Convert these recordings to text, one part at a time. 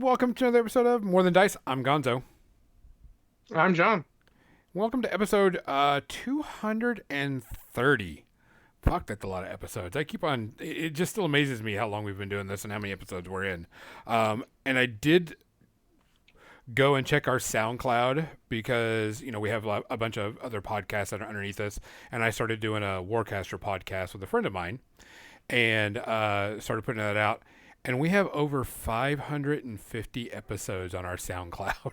welcome to another episode of More Than Dice. I'm Gonzo. I'm John. Welcome to episode 230. Fuck, that's a lot of episodes. I keep on. It just still amazes me how long we've been doing this and how many episodes we're in. And I did go and check our SoundCloud because we have a bunch of other podcasts that are underneath us, and I started doing a Warcaster podcast with a friend of mine, and started putting that out. And we have over 550 episodes on our SoundCloud.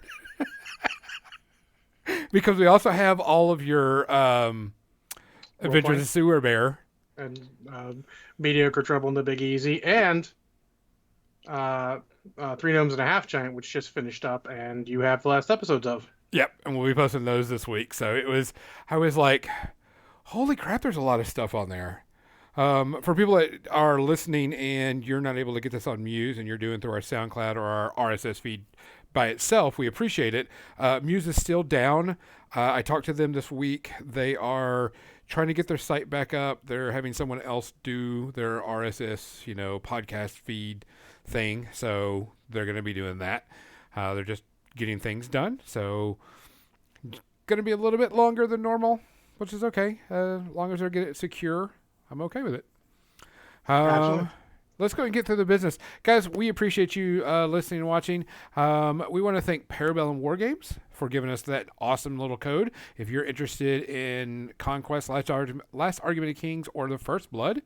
Because we also have all of your Adventures of Sewer Bear. And Mediocre Trouble in the Big Easy. And Three Gnomes and a Half Giant, which just finished up. And you have the last episodes of. Yep, and we'll be posting those this week. So I was like, holy crap, there's a lot of stuff on there. For people that are listening and you're not able to get this on Muse and you're doing through our SoundCloud or our RSS feed by itself, we appreciate it. Muse is still down. I talked to them this week. They are trying to get their site back up. They're having someone else do their RSS, podcast feed thing. So they're going to be doing that. They're just getting things done. So going to be a little bit longer than normal, which is okay. As long as they get it secure, I'm okay with it. Let's go and get through the business. Guys, we appreciate you listening and watching. We want to thank Parabellum War Games for giving us that awesome little code. If you're interested in Conquest, Last Argument of Kings, or The First Blood,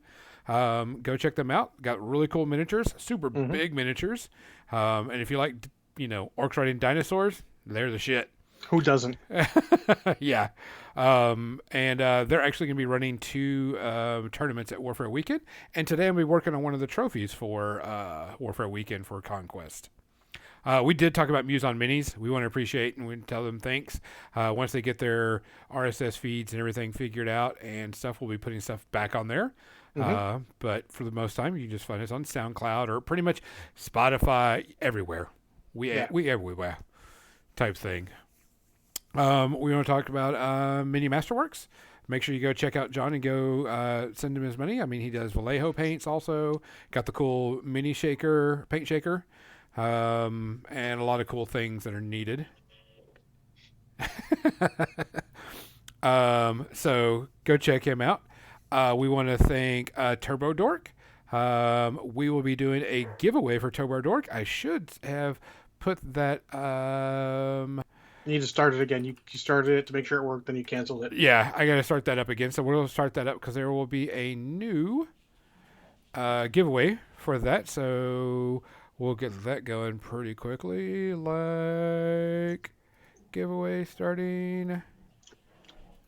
go check them out. Got really cool miniatures, super big miniatures. And if you like, orcs riding dinosaurs, they're the shit. Who doesn't? Yeah. And they're actually going to be running 2 tournaments at Warfare Weekend. And today I'm going to be working on one of the trophies for Warfare Weekend for Conquest. We did talk about Muse on Minis. We want to appreciate and we tell them thanks. Once they get their RSS feeds and everything figured out and stuff, we'll be putting stuff back on there. But for the most time, you just find us on SoundCloud or pretty much Spotify, everywhere. We everywhere type thing. We want to talk about Mini Masterworks. Make sure you go check out John and go send him his money. I mean, he does Vallejo paints also. Got the cool mini shaker, paint shaker, and a lot of cool things that are needed. So go check him out. We want to thank Turbo Dork. We will be doing a giveaway for Turbo Dork. I should have put that... You need to start it again. You started it to make sure it worked, then you canceled it. Yeah, I got to start that up again. So we'll start that up because there will be a new giveaway for that. So we'll get that going pretty quickly. Like, giveaway starting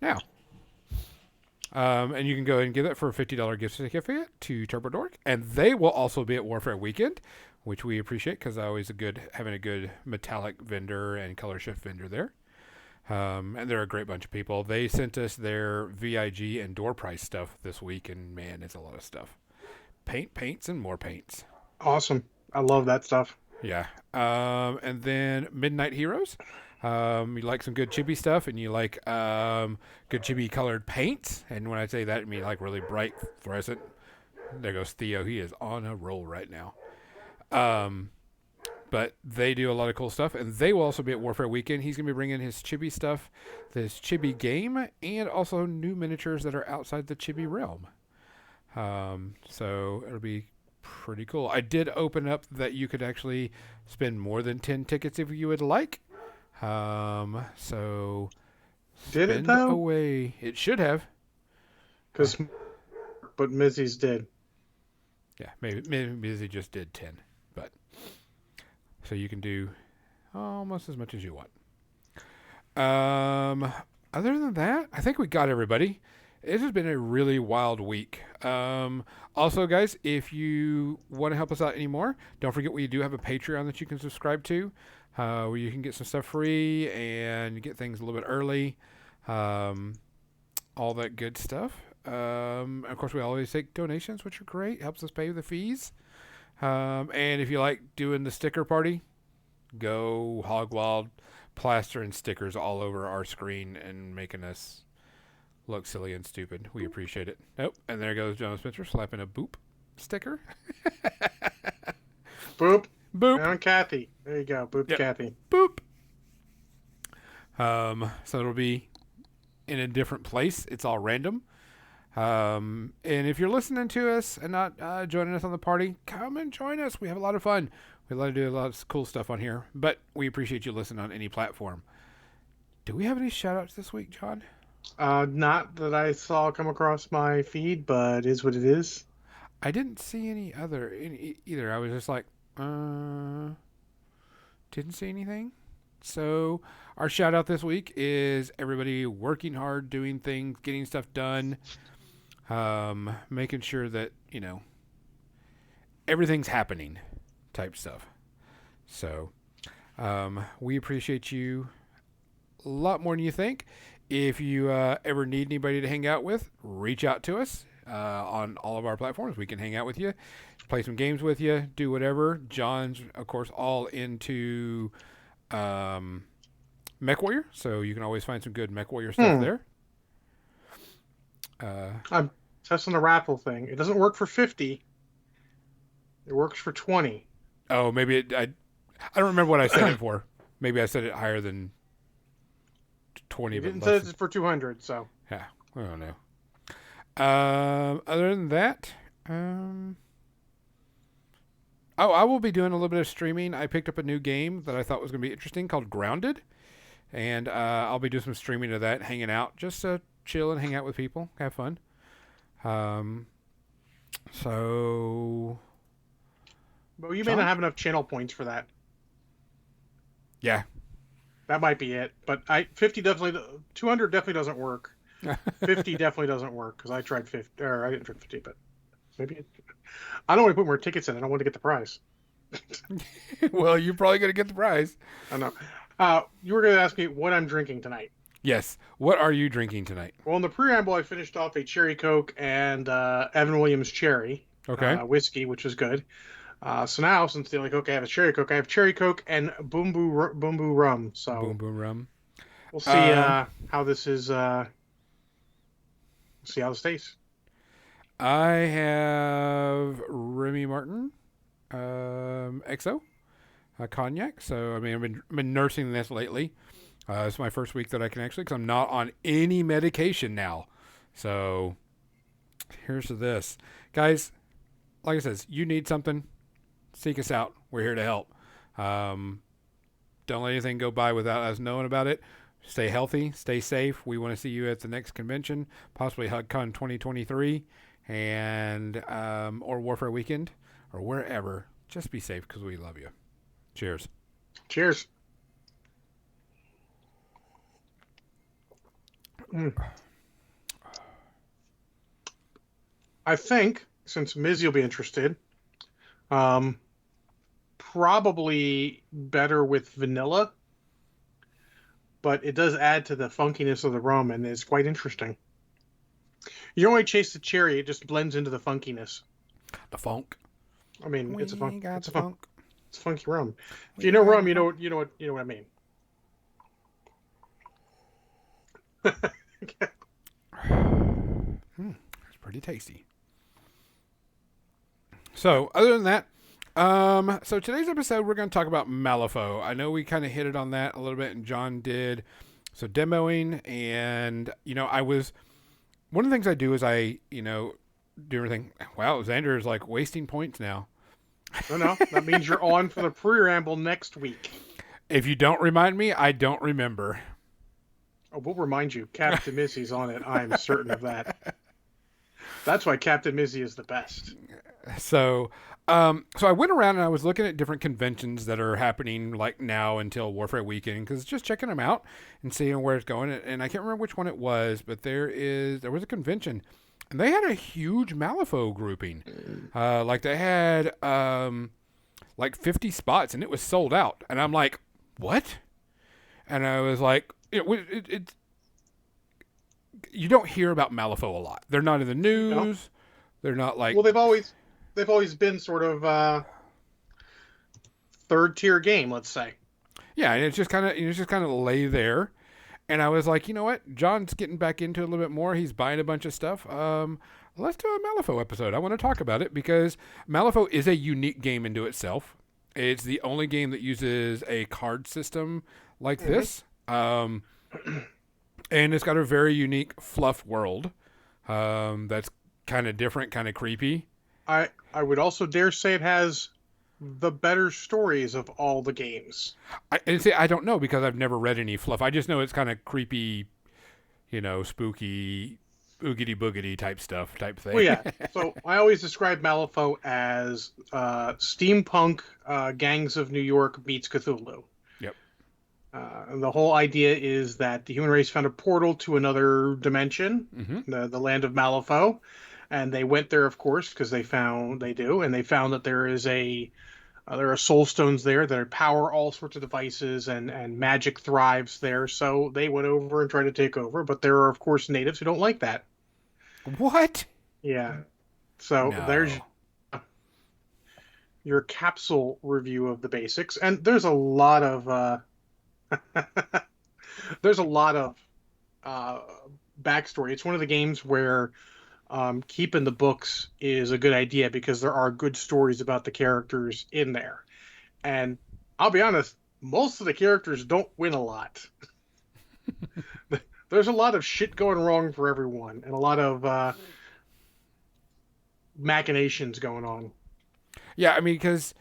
now. And you can go and give that for a $50 gift certificate to Turbo Dork. And they will also be at Warfare Weekend, which we appreciate because always having a good metallic vendor and color shift vendor there. And they're a great bunch of people. They sent us their VIG and door price stuff this week, and man, it's a lot of stuff. Paints, and more paints. Awesome. I love that stuff. Yeah. And then Midnight Heroes. You like some good chibi stuff, and you like good chibi colored paints. And when I say that, I mean like really bright fluorescent. There goes Theo. He is on a roll right now. But they do a lot of cool stuff, and they will also be at Warfare Weekend. He's going to be bringing his chibi stuff, this chibi game, and also new miniatures that are outside the chibi realm. So it'll be pretty cool. I did open up that you could actually spend more than 10 tickets if you would like. So did it though? Away. It should have. But Missy's did. Yeah, maybe Mizzy just did 10. So you can do almost as much as you want. Other than that, I think we got everybody. It has been a really wild week. Also, guys, if you want to help us out anymore, don't forget we do have a Patreon that you can subscribe to, where you can get some stuff free and get things a little bit early. All that good stuff. Of course, we always take donations, which are great. Helps us pay the fees. And if you like doing the sticker party, go hog wild, plastering stickers all over our screen and making us look silly and stupid. We appreciate it. Nope. And there goes John Spencer slapping a boop sticker. Boop. Boop. And Kathy. There you go. Boop Yep. Kathy. Boop. So it'll be in a different place. It's all random. And if you're listening to us and not joining us on the party, come and join us. We have a lot of fun. We love to do a lot of cool stuff on here, but we appreciate you listening on any platform. Do we have any shout outs this week, John? Not that I saw come across my feed, but it is what it is. I didn't see any either. I was just like, didn't see anything. So our shout out this week is everybody working hard, doing things, getting stuff done, making sure that, everything's happening type stuff. So we appreciate you a lot more than you think. If you ever need anybody to hang out with, reach out to us on all of our platforms. We can hang out with you, play some games with you, do whatever. John's, of course, all into MechWarrior, so you can always find some good MechWarrior stuff there. I'm testing the raffle thing. It doesn't work for 50. It works for 20. Oh, maybe I don't remember what I set it for. Maybe I set it higher than 20. You didn't set it for 200, so. Yeah, I don't know. Other than that, I will be doing a little bit of streaming. I picked up a new game that I thought was going to be interesting called Grounded. And I'll be doing some streaming of that, hanging out, just to chill and hang out with people, have fun. So. Well, you may not have enough channel points for that. Yeah. That might be it. But 50 definitely, 200 definitely doesn't work. 50 definitely doesn't work because I tried 50, or I didn't try 50, but maybe I don't want to put more tickets in. I don't want to get the prize. Well, you're probably going to get the prize. I know. You were going to ask me what I'm drinking tonight. Yes. What are you drinking tonight? Well, in the preamble, I finished off a Cherry Coke and Evan Williams Cherry whiskey, which is good. So now, since they're like, okay, I have a Cherry Coke, I have Cherry Coke and Boom Boo Rum. So Boom Boom Rum. We'll see how this is. See how this tastes. I have Remy Martin, XO, cognac. So I mean, I've been nursing this lately. It's my first week that I can actually, because I'm not on any medication now. So here's to this, guys. Like I said, you need something, seek us out. We're here to help. Don't let anything go by without us knowing about it. Stay healthy, stay safe. We want to see you at the next convention, possibly HugCon 2023, and or Warfare Weekend, or wherever. Just be safe because we love you. Cheers. Cheers. I think, since Mizzy will be interested, probably better with vanilla, but it does add to the funkiness of the rum, and it's quite interesting. You don't really chase the cherry; it just blends into the funkiness. The funk. I mean, it's a funk. It's a funk. It's a funky rum. If We you know got rum, you know what I mean. It's pretty tasty. So, other than that, so today's episode we're going to talk about Malifaux. I know we kind of hit it on that a little bit, and John did. So demoing, and I was one of the things I do is I do everything. Wow, Xander is like wasting points now. No, that means you're on for the preamble next week. If you don't remind me, I don't remember. Oh, we'll remind you. Captain Missy's on it. I'm certain of that. That's why Captain Mizzy is the best. So I went around and I was looking at different conventions that are happening like now until Warfare Weekend, because just checking them out and seeing where it's going. And I can't remember which one it was, but there was a convention, and they had a huge Malifaux grouping. Like they had like 50 spots, and it was sold out. And I'm like, what? And I was like, it's you don't hear about Malifaux a lot. They're not in the news. No. They're not like. Well, they've always been sort of third tier game, let's say. Yeah, and it's just kind of lay there. And I was like, you know what? John's getting back into it a little bit more. He's buying a bunch of stuff. Let's do a Malifaux episode. I want to talk about it because Malifaux is a unique game into itself. It's the only game that uses a card system like Hmm. this. And it's got a very unique fluff world that's kind of different, kind of creepy. I would also dare say it has the better stories of all the games. And see, I don't know because I've never read any fluff. I just know it's kind of creepy, spooky, oogity boogity type stuff, type Well, thing. yeah. So I always describe Malifaux as steampunk gangs of New York meets Cthulhu. Yep. And the whole idea is that the human race found a portal to another dimension, Mm-hmm. the land of Malifaux, and they went there, of course, because they found that there are soul stones there that power all sorts of devices, and magic thrives there. So they went over and tried to take over, but there are, of course, natives who don't like that. What? Yeah. So there's No. your capsule review of the basics, and there's a lot of there's a lot of uh, backstory. It's one of the games where keeping the books is a good idea because there are good stories about the characters in there. And I'll be honest, most of the characters don't win a lot. There's a lot of shit going wrong for everyone, and a lot of machinations going on. Yeah, I mean, because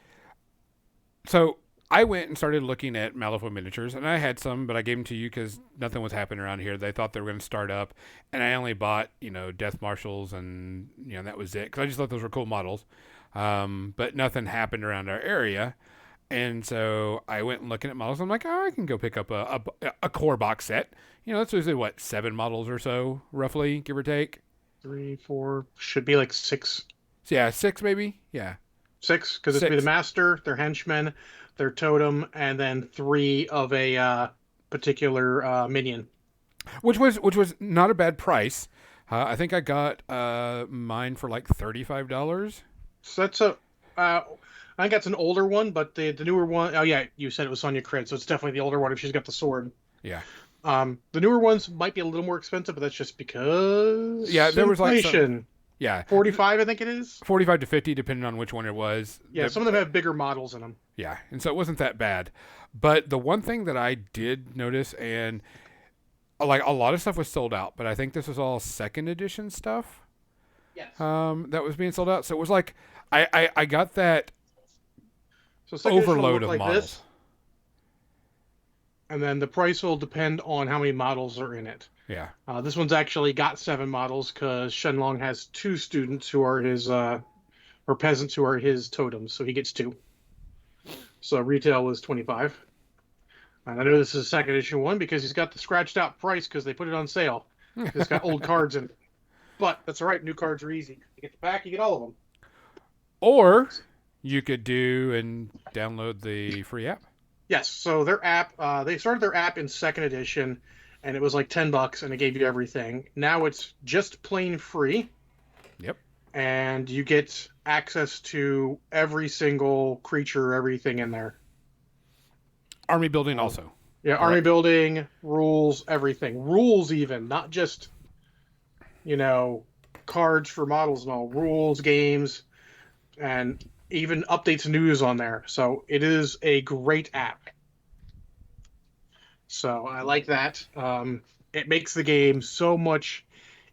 so I went and started looking at Malifaux miniatures, and I had some, but I gave them to you because nothing was happening around here. They thought they were going to start up, and I only bought Death Marshals, and that was it because I just thought those were cool models. But nothing happened around our area, and so I went and looking at models. I'm like, oh, I can go pick up a core box set. That's usually what 7 models or so, roughly, give or take. Three, four, should be like six, So yeah, 6 maybe. Yeah, six, because it's be the 6. master, their henchmen, their totem, and then three of a particular minion. Which was not a bad price. I think I got mine for like $35. So uh, I think that's an older one, but the newer one, oh yeah, you said it was Sonya Crid, so it's definitely the older one if she's got the sword. Yeah, The newer ones might be a little more expensive, but that's just yeah. because There was like some. inflation. Yeah, 45, I think it is. 45 to 50, depending on which one it was. Yeah, some of them have bigger models in them. Yeah, and so it wasn't that bad. But the one thing that I did notice, and like a lot of stuff was sold out, but I think this was all second edition stuff Yes. that was being sold out. So it was like I got that So second edition will overload look of like models. this, and then the price will depend on how many models are in it. Yeah. This one's actually got 7 models because Shenlong has 2 students who are his or peasants who are his totems, so he gets 2. So retail was 25. And I know this is a second edition one because he's got the scratched out price because they put it on sale. It's got old cards in it. But that's all right. New cards are easy. You get the pack, you get all of them. Or you could do and download the free app. Yes. So their app, they started their app in second edition, and it was like $10, and it gave you everything. Now it's just plain free, Yep. and you get access to every single creature, everything in there. Army building Um, also. yeah, army Correct. building, rules, everything. Rules, even, not just, you know, cards for models and all. Rules, games, and even updates news on there. So it is a great app. So I like that. It makes the game so much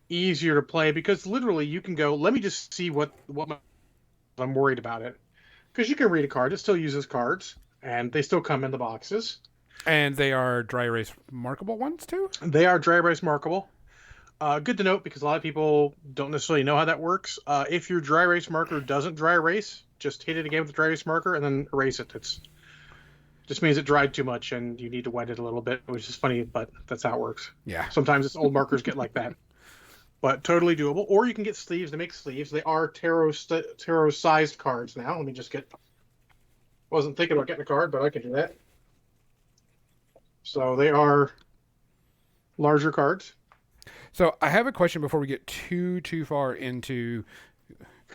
easier to play because literally you can go, let me just see I'm worried about it. Because you can read a card, it still uses cards, and they still come in the boxes. And they are dry erase markable ones too. They are dry erase markable. Good to note because a lot of people don't necessarily know how that works. If your dry erase marker doesn't dry erase, just hit it again with the dry erase marker and then erase it. It's just means it dried too much and you need to wet it a little bit, which is funny, but that's how it works. Yeah. Sometimes it's old markers get like that, but totally doable. Or you can get sleeves to make sleeves. They are tarot sized cards now. Let me just get. Wasn't thinking about getting a card, but I can do that. So they are larger cards. So I have a question before we get too far into.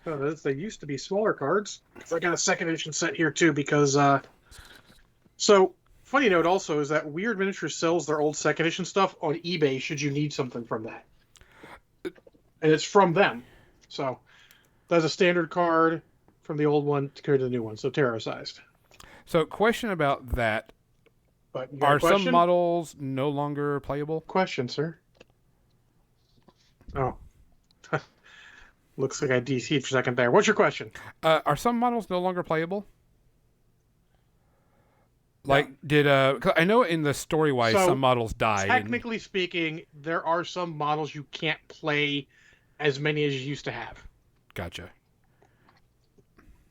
They used to be smaller cards. I got a second edition set here too because. So funny note also is that Weird Miniatures sells their old second edition stuff on eBay. Should you need something from that, and it's from them. So that's a standard card from the old one compared to the new one. So tarot sized. So, question about that: But you got a are some question? models no longer playable? Question, sir. Oh, looks like I DC'd for a second there. What's your question? Are some models no longer playable? No. Like, did 'cause I know in the story wise, some So, models died, and technically speaking, there are some models you can't play as many as you used to have. gotcha.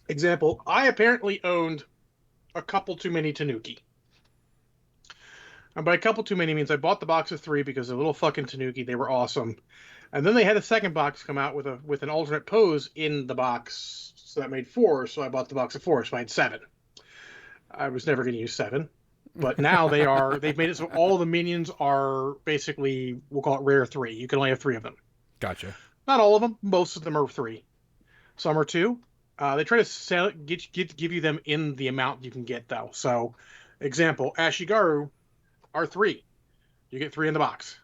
Example, I apparently owned a couple too many Tanuki. And by a couple too many means I bought the box of three because they're little fucking Tanuki. They were awesome. And then they had a second box come out with an alternate pose in the box, so that made four. So I bought the box of four, so I had seven. I was never going to use seven, but now they've made it so all the minions are basically, we'll call it rare three. You can only have three of them. Gotcha. Not all of them. Most of them are three. Some are two. They try to sell give you them in the amount you can get though. So, example, Ashigaru are three. You get three in the box.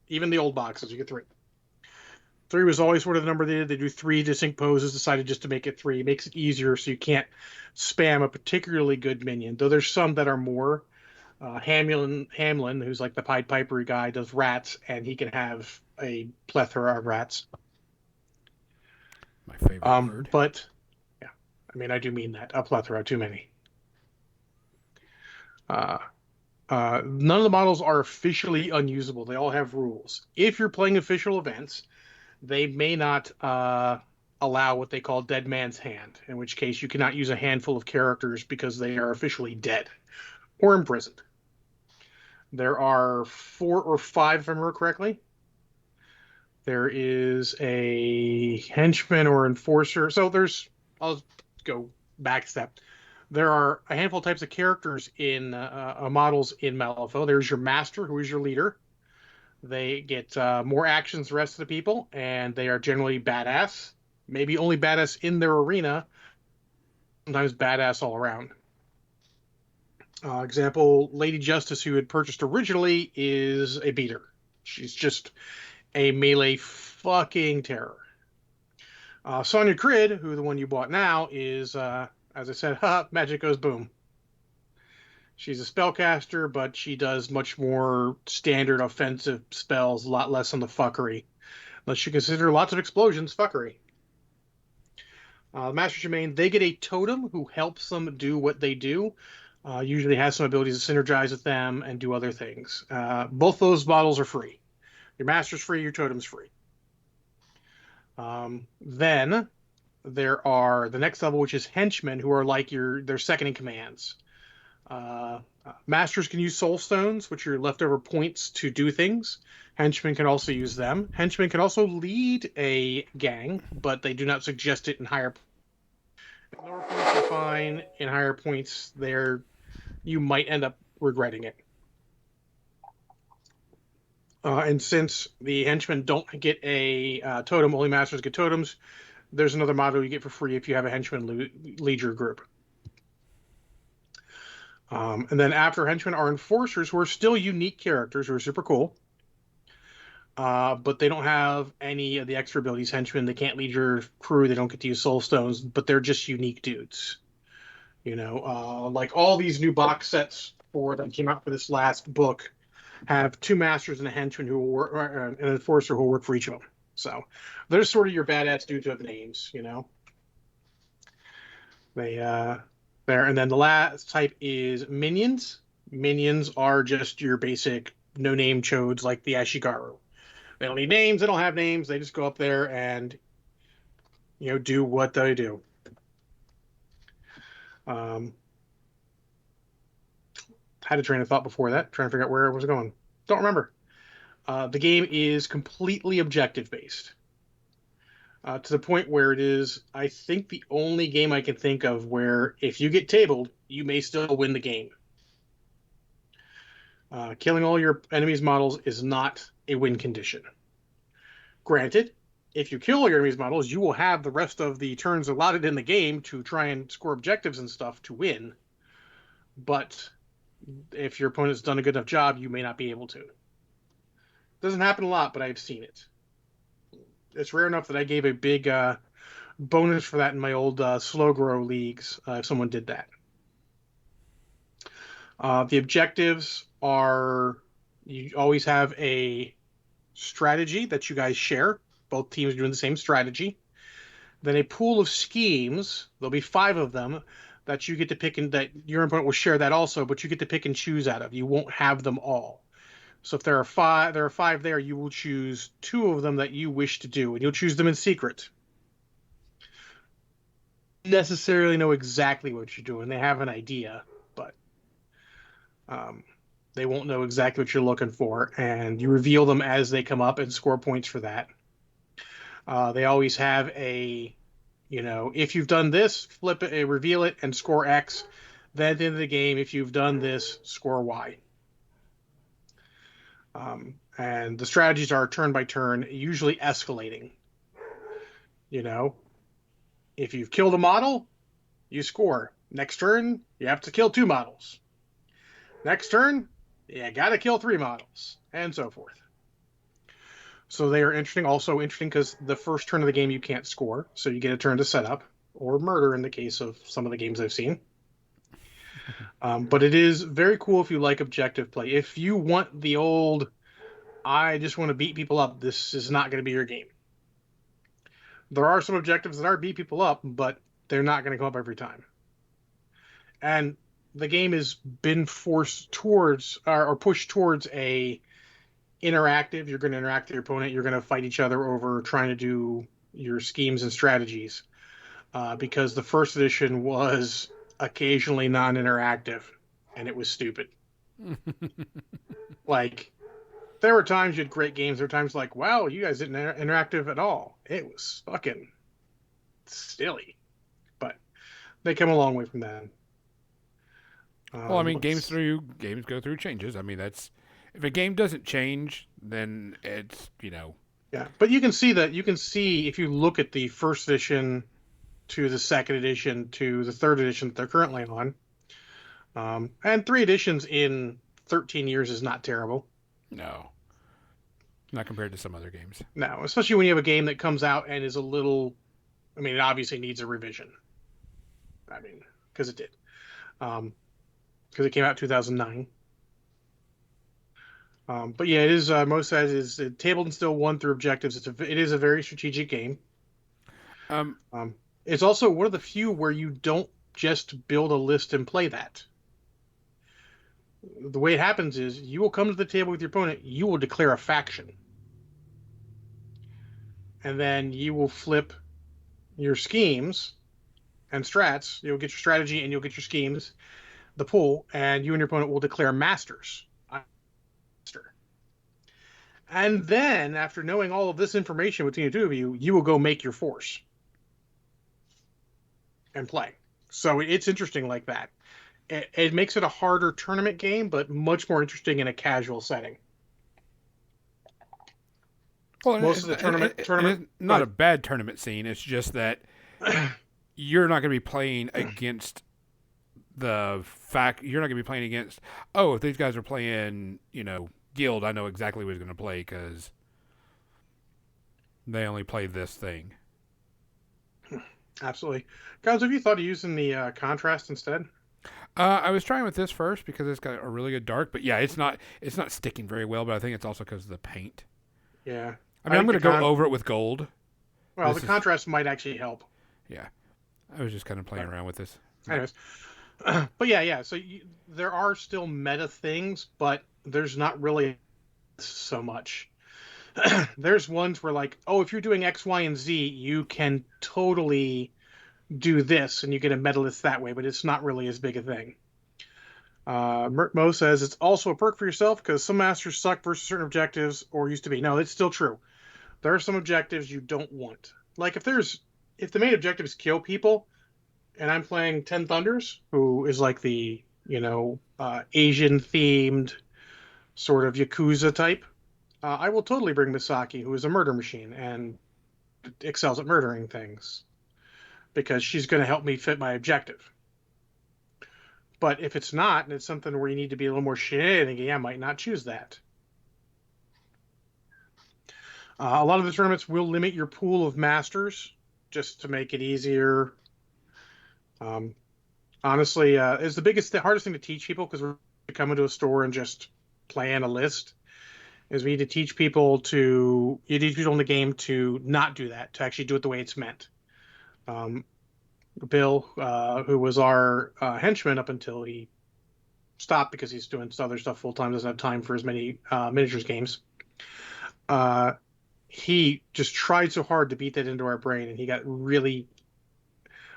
Even the old boxes, you get three. Three was always sort of the number they did. They do three distinct poses, decided just to make it three. It makes it easier so you can't spam a particularly good minion. Though there's some that are more. Hamlin, who's like the Pied Piper guy, does rats, and he can have a plethora of rats. My favorite word. But yeah, I mean, I do mean that a plethora, too many. Uh, None of the models are officially unusable. They all have rules. If you're playing official events, they may not allow what they call dead man's hand, in which case you cannot use a handful of characters because they are officially dead or imprisoned. There are four or five, if I remember correctly. There is a henchman or enforcer. I'll go back a step. There are a handful of types of characters in models in Malifaux. There's your master, who is your leader. They get more actions than the rest of the people, and they are generally badass. Maybe only badass in their arena, sometimes badass all around. Example, Lady Justice, who had purchased originally, is a beater. She's just a melee fucking terror. Sonya Crid, who the one you bought now, is, as I said, magic goes boom. She's a spellcaster, but she does much more standard offensive spells, a lot less on the fuckery. Unless you consider lots of explosions fuckery. Master Germain, they get a totem who helps them do what they do. Usually has some abilities to synergize with them and do other things. Both those models are free. Your master's free, your totem's free. Then there are the next level, which is henchmen, who are like their second in commands. Masters can use soul stones, which are leftover points to do things. Henchmen can also use them. Henchmen can also lead a gang, but they do not suggest it in higher. In lower points are fine. In higher points, you might end up regretting it. And since the henchmen don't get a totem, only masters get totems. There's another model you get for free if you have a henchman lead your group. And then after henchmen are enforcers, who are still unique characters, who are super cool. But they don't have any of the extra abilities. Henchmen, they can't lead your crew. They don't get to use soul stones, but they're just unique dudes. Like all these new box sets that came out for this last book have two masters and a henchman who will work, an enforcer who will work for each of them. So they're sort of your badass dudes who have names. They there, and then the last type is minions. Minions are just your basic no-name chodes like the Ashigaru. They don't need names. They don't have names. They just go up there and do what they do. Had a train of thought before that, trying to figure out where it was going. Don't remember. The game is completely objective based. To the point where it is, I think, the only game I can think of where if you get tabled, you may still win the game. Killing all your enemies' models is not a win condition. Granted, if you kill all your enemies' models, you will have the rest of the turns allotted in the game to try and score objectives and stuff to win. But if your opponent's done a good enough job, you may not be able to. Doesn't happen a lot, but I've seen it. It's rare enough that I gave a big bonus for that in my old slow grow leagues if someone did that. The objectives are you always have a strategy that you guys share. Both teams are doing the same strategy. Then a pool of schemes. There'll be five of them that you get to pick, and that your opponent will share that also, but you get to pick and choose out of. You won't have them all. So if there are five there. You will choose two of them that you wish to do, and you'll choose them in secret. Necessarily know exactly what you're doing. They have an idea, but um, they won't know exactly what you're looking for, and you reveal them as they come up and score points for that. They always have if you've done this, flip it, reveal it, and score X. Then at the end of the game, if you've done this, score Y. And the strategies are turn by turn, usually escalating. You know, if you've killed a model, you score. Next turn, you have to kill two models. Next turn, you got to kill three models, and so forth. So they are interesting. Also interesting because the first turn of the game you can't score, so you get a turn to set up or murder in the case of some of the games I've seen. But it is very cool if you like objective play. If you want the old, I just want to beat people up, this is not going to be your game. There are some objectives that are beat people up, but they're not going to come up every time. And the game has been forced towards or pushed towards a interactive. You're going to interact with your opponent. You're going to fight each other over trying to do your schemes and strategies. Because the first edition was occasionally non-interactive, and it was stupid. Like there were times you had great games. There were times like, wow, you guys didn't interactive at all. It was fucking silly, but they come a long way from that. Well, I mean, Let's games go through changes. I mean, that's if a game doesn't change, then it's Yeah, but you can see if you look at the first edition to the second edition to the third edition that they're currently on, and three editions in 13 years is not terrible. no, not compared to some other games. No, especially when you have a game that comes out and is a little. I mean, it obviously needs a revision. I mean, because it did. Because it came out in 2009. But yeah, it is. Most says is tabled and still won through objectives. It is a very strategic game. Um, Um, it's also one of the few where you don't just build a list and play that. The way it happens is you will come to the table with your opponent. You will declare a faction, and then you will flip your schemes and strats. You'll get your strategy and you'll get your schemes, the pool, and you and your opponent will declare masters. Master. And then, after knowing all of this information between the two of you, you will go make your force and play. So it's interesting like that. It makes it a harder tournament game, but much more interesting in a casual setting. well, Most of the it's tournament. not a bad tournament scene. It's just that you're not going to be playing against the fact you're not going to be playing against. Oh, if these guys are playing, guild, I know exactly what he's going to play because they only play this thing. Absolutely, guys. Have you thought of using the contrast instead? I was trying with this first because it's got a really good dark, but yeah, it's not sticking very well. But I think it's also because of the paint. Yeah, I I mean, I'm think going to go over it with gold. well, the This is contrast might actually help. yeah. I was just kind of playing But around with this. anyways, but yeah. So there are still meta things, but there's not really so much. There's ones where like, oh, if you're doing X, Y, and Z, you can totally do this, and you get a medalist that way, but it's not really as big a thing. Mo says it's also a perk for yourself because some masters suck versus certain objectives, or used to be. No, it's still true. There are some objectives you don't want. Like if the main objective is kill people, and I'm playing Ten Thunders, who is like the Asian themed sort of yakuza type. I will totally bring Misaki, who is a murder machine and excels at murdering things, because she's going to help me fit my objective. But if it's not, and it's something where you need to be a little more shenanigan, I might not choose that. A lot of the tournaments will limit your pool of masters just to make it easier. Um, Honestly, it's the hardest thing to teach people because we're come into a store and just plan a list. Is we need to teach people to you teach people in the game to not do that, to actually do it the way it's meant. Um, Bill, who was our henchman up until he stopped because he's doing other stuff full time, doesn't have time for as many miniatures games. Uh, he just tried so hard to beat that into our brain, and he got really,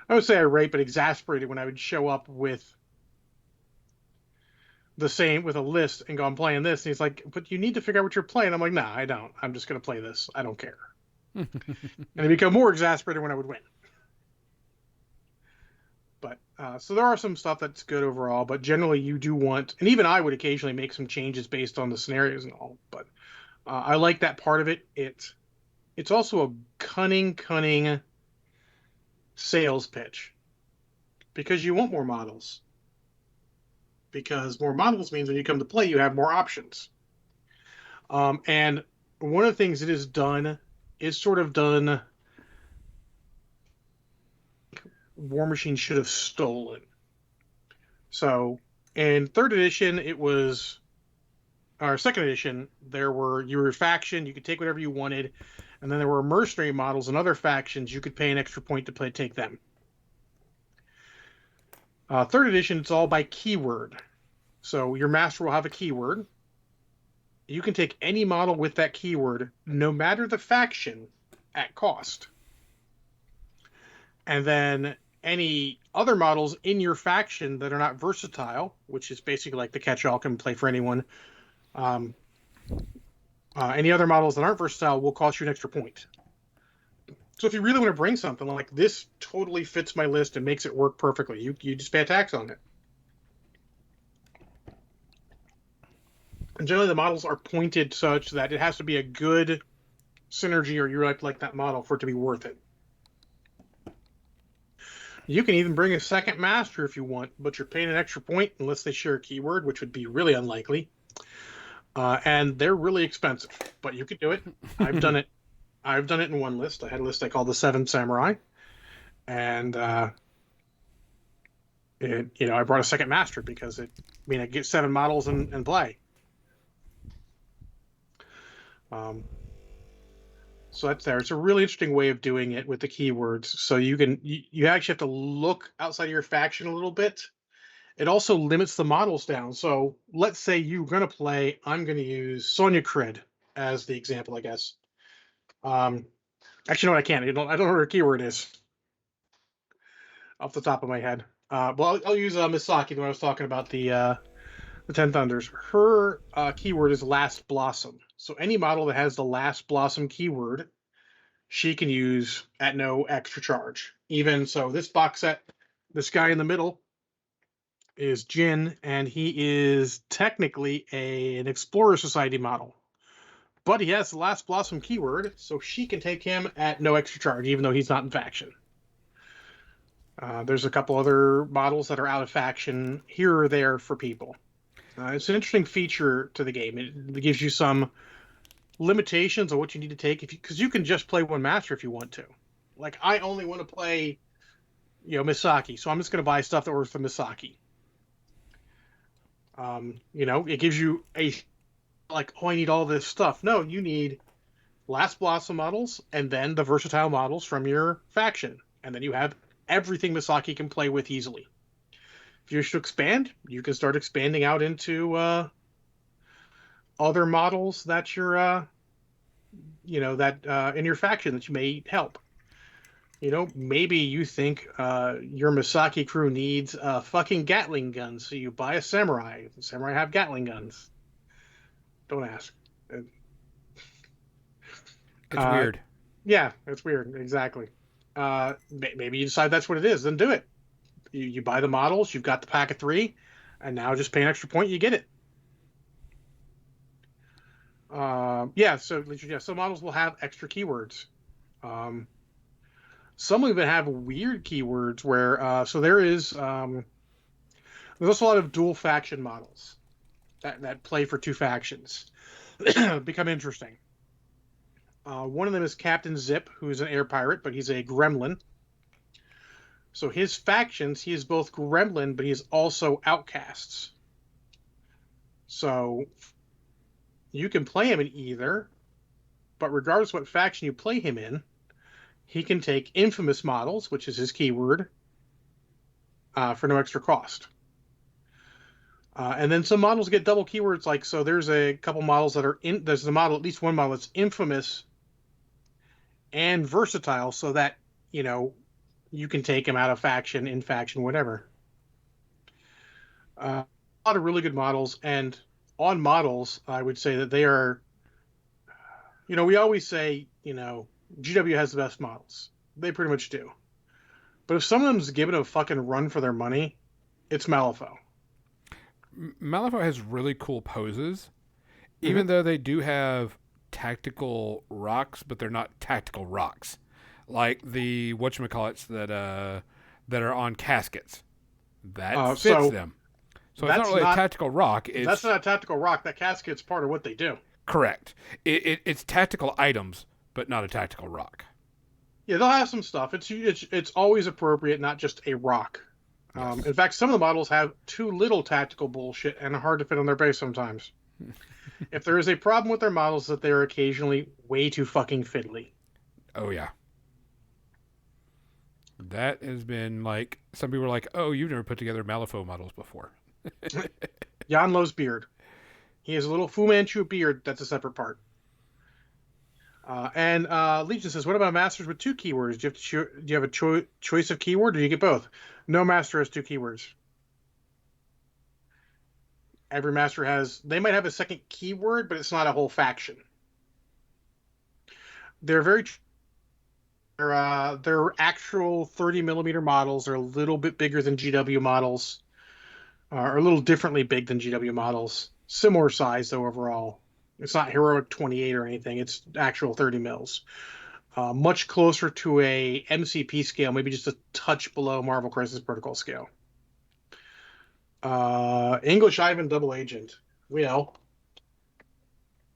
I would say irate, but exasperated when I would show up with a list and go, I'm playing this. And he's like, but you need to figure out what you're playing. I'm like, nah, I don't. I'm just going to play this. I don't care. And he become more exasperated when I would win. But so there are some stuff that's good overall, but generally you do want, and even I would occasionally make some changes based on the scenarios and all. But I like that part of it. It's also a cunning sales pitch because you want more models. Because more models means when you come to play, you have more options. And one of the things it is done is sort of done. War Machine should have stolen. So in third edition, it was or second edition. You were a faction, you could take whatever you wanted, and then there were mercenary models and other factions. You could pay an extra point to take them. Third edition, it's all by keyword. So your master will have a keyword. You can take any model with that keyword, no matter the faction, at cost. And then any other models in your faction that are not versatile, which is basically like the catch-all, can play for anyone. Any other models that aren't versatile will cost you an extra point. So if you really want to bring something like this, totally fits my list and makes it work perfectly, you just pay a tax on it. And generally, the models are pointed such that it has to be a good synergy, or you like that model for it to be worth it. You can even bring a second master if you want, but you're paying an extra point unless they share a keyword, which would be really unlikely. And they're really expensive, but you could do it. I've done it. I've done it in one list. I had a list I called the Seven Samurai, and I brought a second master because I get 7 models and play. So that's there. It's a really interesting way of doing it with the keywords. So you actually have to look outside of your faction a little bit. It also limits the models down. So let's say you're going to play, I'm going to use Sonya Cred as the example, I guess. Actually, no, I can't. I don't know what her keyword is off the top of my head. Well, I'll use Misaki when I was talking about the Ten Thunders. Her keyword is Last Blossom. So any model that has the Last Blossom keyword, she can use at no extra charge. Even so, this box set, this guy in the middle is Jin, and he is technically an Explorer Society model. But he has the Last Blossom keyword, so she can take him at no extra charge, even though he's not in faction. There's a couple other models that are out of faction here or there for people. It's an interesting feature to the game. It gives you some limitations on what you need to take, because you can just play one master if you want to. Like, I only want to play, Misaki, so I'm just going to buy stuff that works for Misaki. It gives you I need all this stuff. No, you need Last Blossom models and then the versatile models from your faction, and then you have everything Misaki can play with easily. If you wish to expand, you can start expanding out into other models that you're, in your faction that you may help. Maybe you think your Misaki crew needs fucking Gatling guns, so you buy a samurai. The samurai have Gatling guns. Don't ask. It's weird. Yeah, it's weird. Exactly. Maybe you decide that's what it is. Then do it. You buy the models. You've got the pack of 3, and now just pay an extra point. You get it. Some models will have extra keywords. Some even have weird keywords where there's also a lot of dual faction models that play for 2 factions. Become interesting. One of them is Captain Zip, who's an air pirate, but he's a gremlin. So his factions, he is both Gremlin, but he is also Outcasts. So you can play him in either, but regardless what faction you play him in, he can take infamous models, which is his keyword, for no extra cost. And then some models get double keywords, like so. There's a couple models that are in. There's a model, at least one model that's infamous and versatile, so that you know you can take him out of faction, in faction, whatever. A lot of really good models, and on models, I would say that they are. We always say, GW has the best models. They pretty much do. But if some of them's given a fucking run for their money, it's Malifaux. Malifaux has really cool poses, Mm-hmm. even though they do have tactical rocks, but they're not tactical rocks, like the whatchamacallits that are on caskets. That fits So them. So it's not that's really a not tactical rock. that's It's not a tactical rock. That casket's part of what they do. correct. It's tactical items, but not a tactical rock. Yeah, they'll have some stuff. It's always appropriate, not just a rock. Yes. In fact, some of the models have too little tactical bullshit and are hard to fit on their base sometimes. If there is a problem with their models, that they are occasionally way too fucking fiddly. Oh yeah. That has been like some people are like, "Oh, you've never put together Malifaux models before." Jan Lo's beard. He has a little Fu Manchu beard that's a separate part. And Legion says, what about masters with two keywords? Do you have a choice of keyword, or do you get both? No master has two keywords. Every master has. They might have a second keyword, but it's not a whole faction. They're very. Their actual 30 millimeter models are a little bit bigger than GW models, or a little differently big than GW models. Similar size though overall. It's not heroic 28 or anything. It's actual 30 mils. Much closer to a MCP scale, maybe just a touch below Marvel Crisis Protocol scale. English Ivan Double Agent. We know.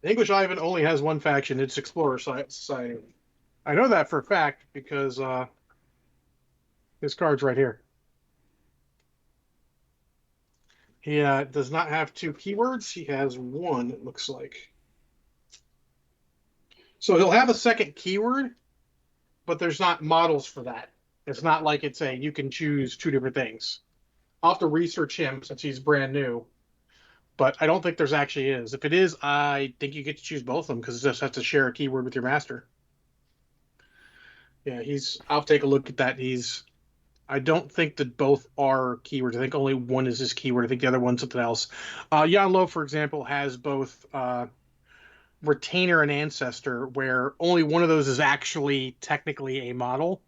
English Ivan only has one faction. It's Explorer Society. I know that for a fact because his card's right here. He does not have two keywords. He has one, it looks like. So he'll have a second keyword, but there's not models for that. It's not like it's a you can choose two different things. I'll have to research him since he's brand new, but I don't think there's actually is. If it is, I think you get to choose both of them because it just has to share a keyword with your master. Yeah, he's. I'll take a look at that. He's. I don't think that both are keywords. I think only one is his keyword. I think the other one's something else. Yan Lo, for example, has both retainer and ancestor, where only one of those is actually technically a model.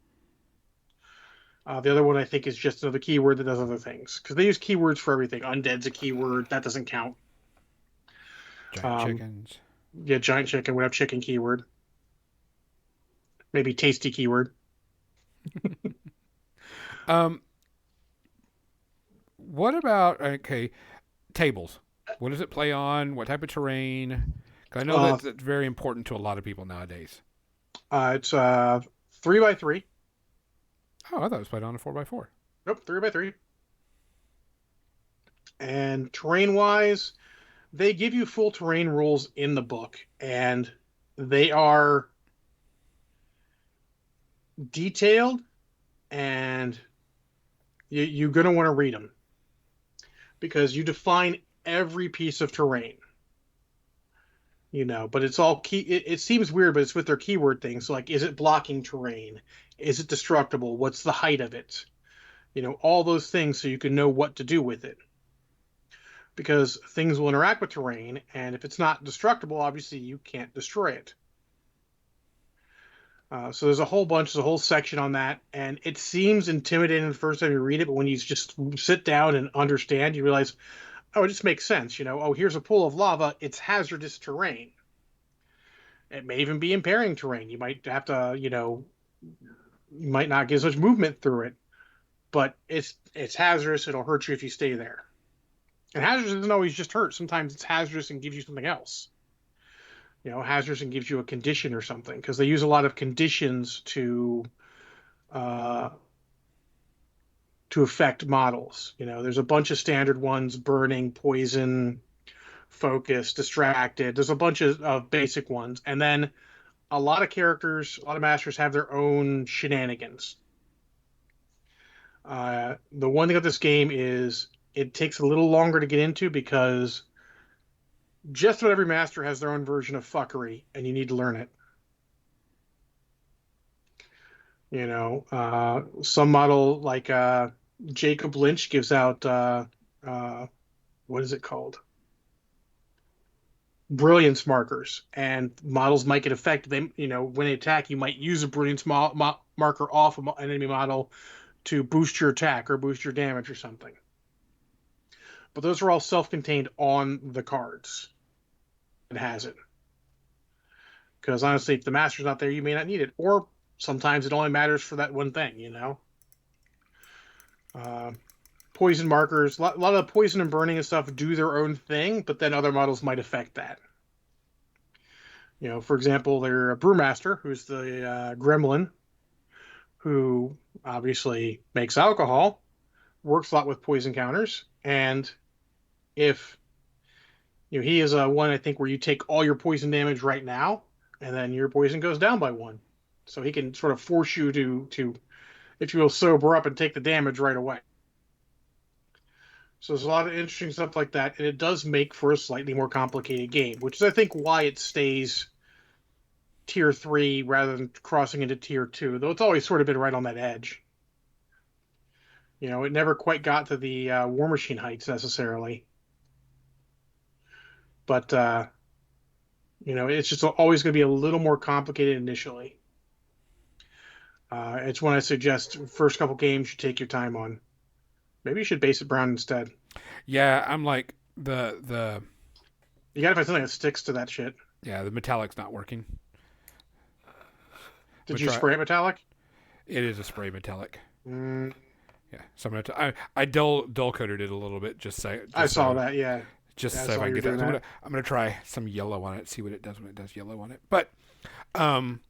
The other one, I think, is just another keyword that does other things because they use keywords for everything. Undead's a keyword that doesn't count. Giant Um, chickens. yeah, giant chicken would have chicken keyword. Maybe tasty keyword. Um, what about okay tables? What does it play on? What type of terrain? 'Cause I know Uh, that's very important to a lot of people nowadays. it's 3x3. Oh, I thought it was played on a 4x4. Nope, 3x3. And terrain wise, they give you full terrain rules in the book, and they are detailed, and you're going to want to read them because you define every piece of terrain. But it's all key. It seems weird, but it's with their keyword things. So, like, is it blocking terrain? Is it destructible? What's the height of it? All those things so you can know what to do with it. Because things will interact with terrain, and if it's not destructible, obviously you can't destroy it. So there's a whole section on that, and it seems intimidating the first time you read it, but when you just sit down and understand, you realize, oh, it just makes sense. Oh, here's a pool of lava. It's hazardous terrain. It may even be impairing terrain. You might have to, you might not get as much movement through it, but it's hazardous. It'll hurt you if you stay there. And hazardous doesn't always just hurt. Sometimes it's hazardous and gives you something else. Hazardous and gives you a condition or something because they use a lot of conditions to uh, to affect models. There's a bunch of standard ones: burning, poison, focus, distracted. There's a bunch of basic ones, and then a lot of characters, a lot of masters have their own shenanigans. The one thing of this game is it takes a little longer to get into because just about every master has their own version of fuckery, and you need to learn it. Some model like Jacob Lynch gives out uh, what is it called? Brilliance markers, and models might get affected. When they attack, you might use a brilliance marker off an enemy model to boost your attack or boost your damage or something. But those are all self-contained on the cards. It has it. Because honestly, if the master's not there, you may not need it. Or sometimes it only matters for that one thing. Uh, Poison markers, a lot of the poison and burning and stuff do their own thing, but then other models might affect that. For example, their brewmaster, who's the gremlin, who obviously makes alcohol, works a lot with poison counters, and if he is a one, I think, where you take all your poison damage right now, and then your poison goes down by one. So he can sort of force you to, if you will, sober up and take the damage right away. So there's a lot of interesting stuff like that, and it does make for a slightly more complicated game, which is, I think, why it stays tier 3 rather than crossing into tier 2, though it's always sort of been right on that edge. It never quite got to the War Machine heights necessarily. But, it's just always going to be a little more complicated initially. It's when I suggest first couple games you take your time on. Maybe you should base it brown instead. Yeah, I'm like the You gotta find something that sticks to that shit. yeah, the metallic's not working. Did you spray it metallic? It is a spray metallic. Mm, Yeah, so I dull coated it a little bit I saw so, that. Yeah. just Yeah, I so if saw I you can get that. doing that. I'm gonna try some yellow on it, see what it does when it does yellow on it. But um,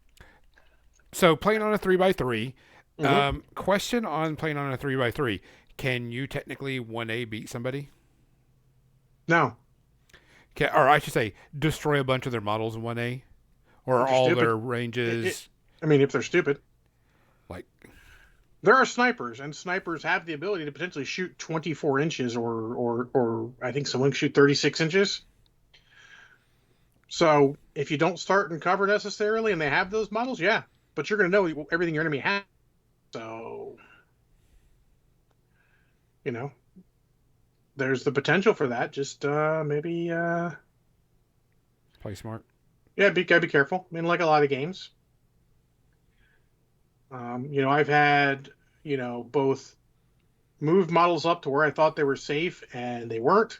so playing on a 3x3. Mm-hmm. Question on playing on a 3x3. Can you technically 1A beat somebody? No, Or I should say, destroy a bunch of their models in 1A? Or if are you're all stupid. their ranges I mean, if they're stupid. like. There are snipers, and snipers have the ability to potentially shoot 24 inches, or I think someone can shoot 36 inches. So if you don't start in cover necessarily, and they have those models, yeah, but you're going to know everything your enemy has. So you know, there's the potential for that. Just maybe, Play smart? yeah, gotta be careful. I mean, like a lot of games, I've had both moved models up to where I thought they were safe and they weren't.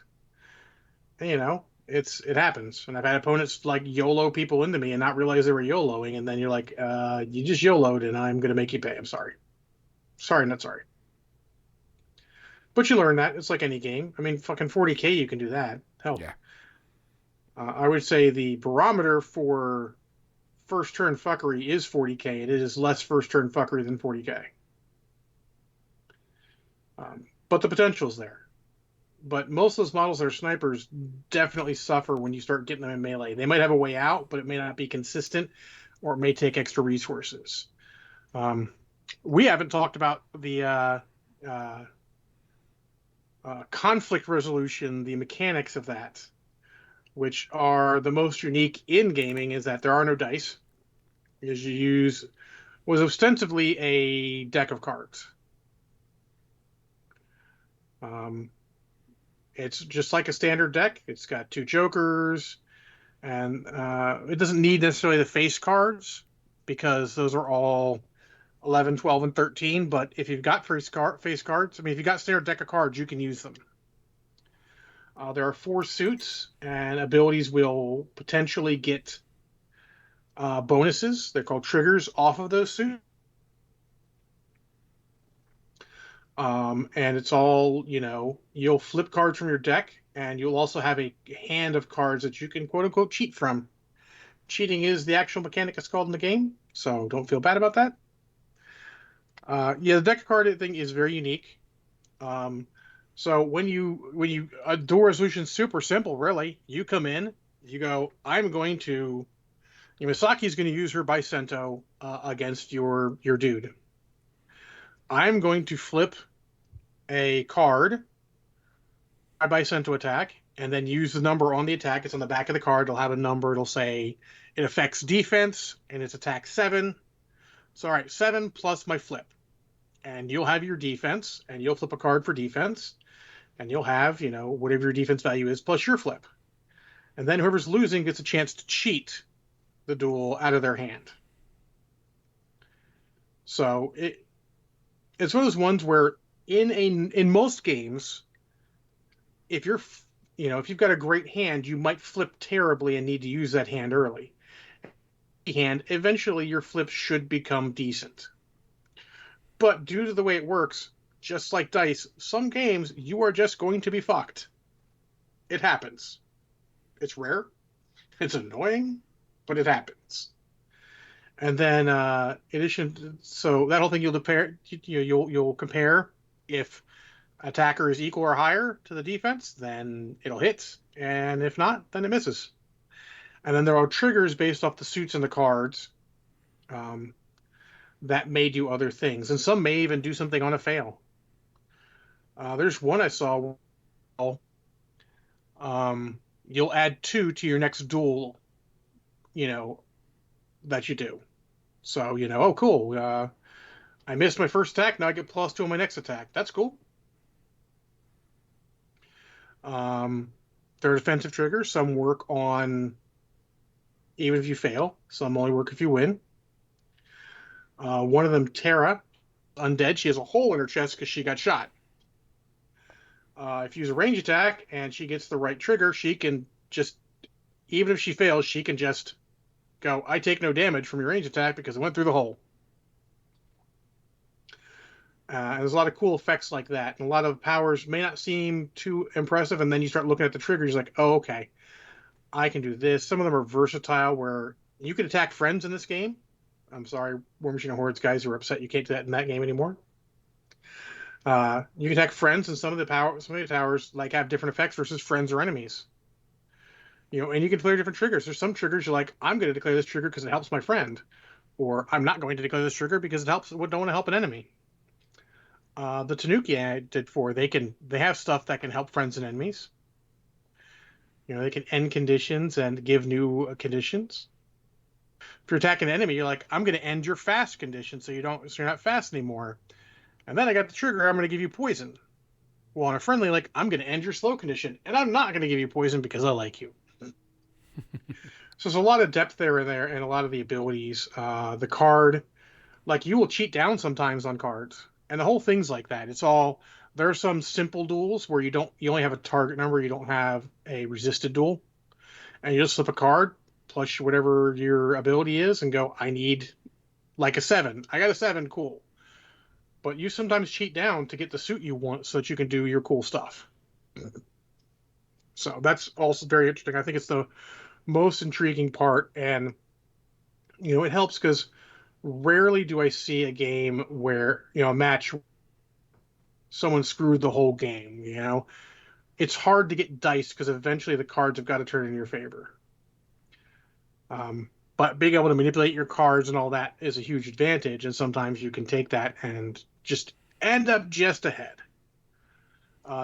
And, it happens, and I've had opponents like YOLO people into me and not realize they were YOLOing, and then you're like, you just YOLO'd, and I'm gonna make you pay. I'm sorry, sorry, not sorry. But you learn that. It's like any game. I mean, fucking 40K, you can do that. Hell, Yeah. I would say the barometer for first turn fuckery is 40K. It is less first turn fuckery than 40K. But the potential's there. But most of those models that are snipers definitely suffer when you start getting them in melee. They might have a way out, but it may not be consistent, or it may take extra resources. Um, we haven't talked about the uh, conflict resolution, the mechanics of that, which are the most unique in gaming, is that there are no dice. Is you use was ostensibly a deck of cards. Um, it's just like a standard deck. It's got two jokers, and it doesn't need necessarily the face cards because those are all 11, 12, and 13. But if you've got face cards, I mean, if you've got standard deck of cards, you can use them. There are 4 suits, and abilities will potentially get bonuses. They're called triggers off of those suits. And it's all, you'll flip cards from your deck, and you'll also have a hand of cards that you can quote unquote cheat from. Cheating is the actual mechanic it's called in the game, so don't feel bad about that. Yeah, the deck of card thing is very unique. Um, so when you dual resolution super simple, really. You come in, you go, I'm going to Misaki's going to use her Bicento against your dude. I'm going to flip a card, my Bicento attack, and then use the number on the attack. It's on the back of the card. It'll have a number. It'll say it affects defense and it's attack 7. So all right, 7 plus my flip, and you'll have your defense, and you'll flip a card for defense, and you'll have whatever your defense value is plus your flip, and then whoever's losing gets a chance to cheat the duel out of their hand. So it's one of those ones where in most games, if you're if you've got a great hand, you might flip terribly and need to use that hand early. Hand eventually your flips should become decent. But due to the way it works, just like dice, some games you are just going to be fucked. It happens. It's rare. It's annoying, but it happens. And then in addition, so that whole thing you'll compare if attacker is equal or higher to the defense, then it'll hit, and if not, then it misses. And then there are triggers based off the suits and the cards um, that may do other things, and some may even do something on a fail. There's one I saw. You'll add 2 to your next duel, you know, that you do. So oh cool, I missed my first attack. Now I get +2 on my next attack. That's cool. Um, there are defensive triggers. Some work on even if you fail. Some only work if you win. One of them, Tara, undead. She has a hole in her chest because she got shot. If you use a range attack and she gets the right trigger, she can just, even if she fails, she can just go, I take no damage from your range attack because it went through the hole. And there's a lot of cool effects like that. And a lot of powers may not seem too impressive. And then you start looking at the triggers, you're like, oh, okay, I can do this. Some of them are versatile where you can attack friends in this game. I'm sorry, War Machine and Hordes guys who are upset you can't do that in that game anymore. You can attack friends, and some of the towers like have different effects versus friends or enemies. And you can declare different triggers. There's some triggers you're like, I'm going to declare this trigger because it helps my friend, or I'm not going to declare this trigger because it helps. Don't want to help an enemy. The Tanuki I did they have stuff that can help friends and enemies. They can end conditions and give new conditions. If you're attacking an enemy, you're like, I'm going to end your fast condition so you're not fast anymore. And then I got the trigger, I'm going to give you poison. Well, on a friendly, like, I'm going to end your slow condition, and I'm not going to give you poison because I like you. So there's a lot of depth there and a lot of the abilities. The card, like, you will cheat down sometimes on cards, and the whole thing's like that. There are some simple duels where you only have a target number, you don't have a resisted duel, and you just flip a card plus whatever your ability is and go, I need like a 7. I got a 7, cool. But you sometimes cheat down to get the suit you want so that you can do your cool stuff. So that's also very interesting. I think it's the most intriguing part, and it helps because rarely do I see a game where a match someone screwed the whole game. It's hard to get dice because eventually the cards have got to turn in your favor. But being able to manipulate your cards and all that is a huge advantage, and sometimes you can take that and just end up just ahead.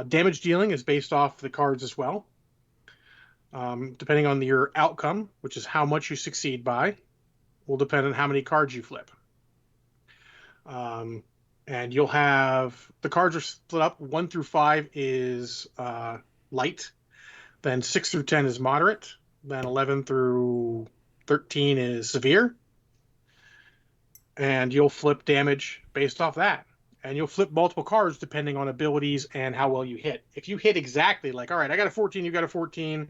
Damage dealing is based off the cards as well. Depending on your outcome, which is how much you succeed by, will depend on how many cards you flip. And you'll have the cards are split up. 1 through 5 is light, then 6 through 10 is moderate, then 11 through 13 is severe, and you'll flip damage based off that. And you'll flip multiple cards depending on abilities and how well you hit. If you hit exactly, like, all right, I got a 14, you got a 14,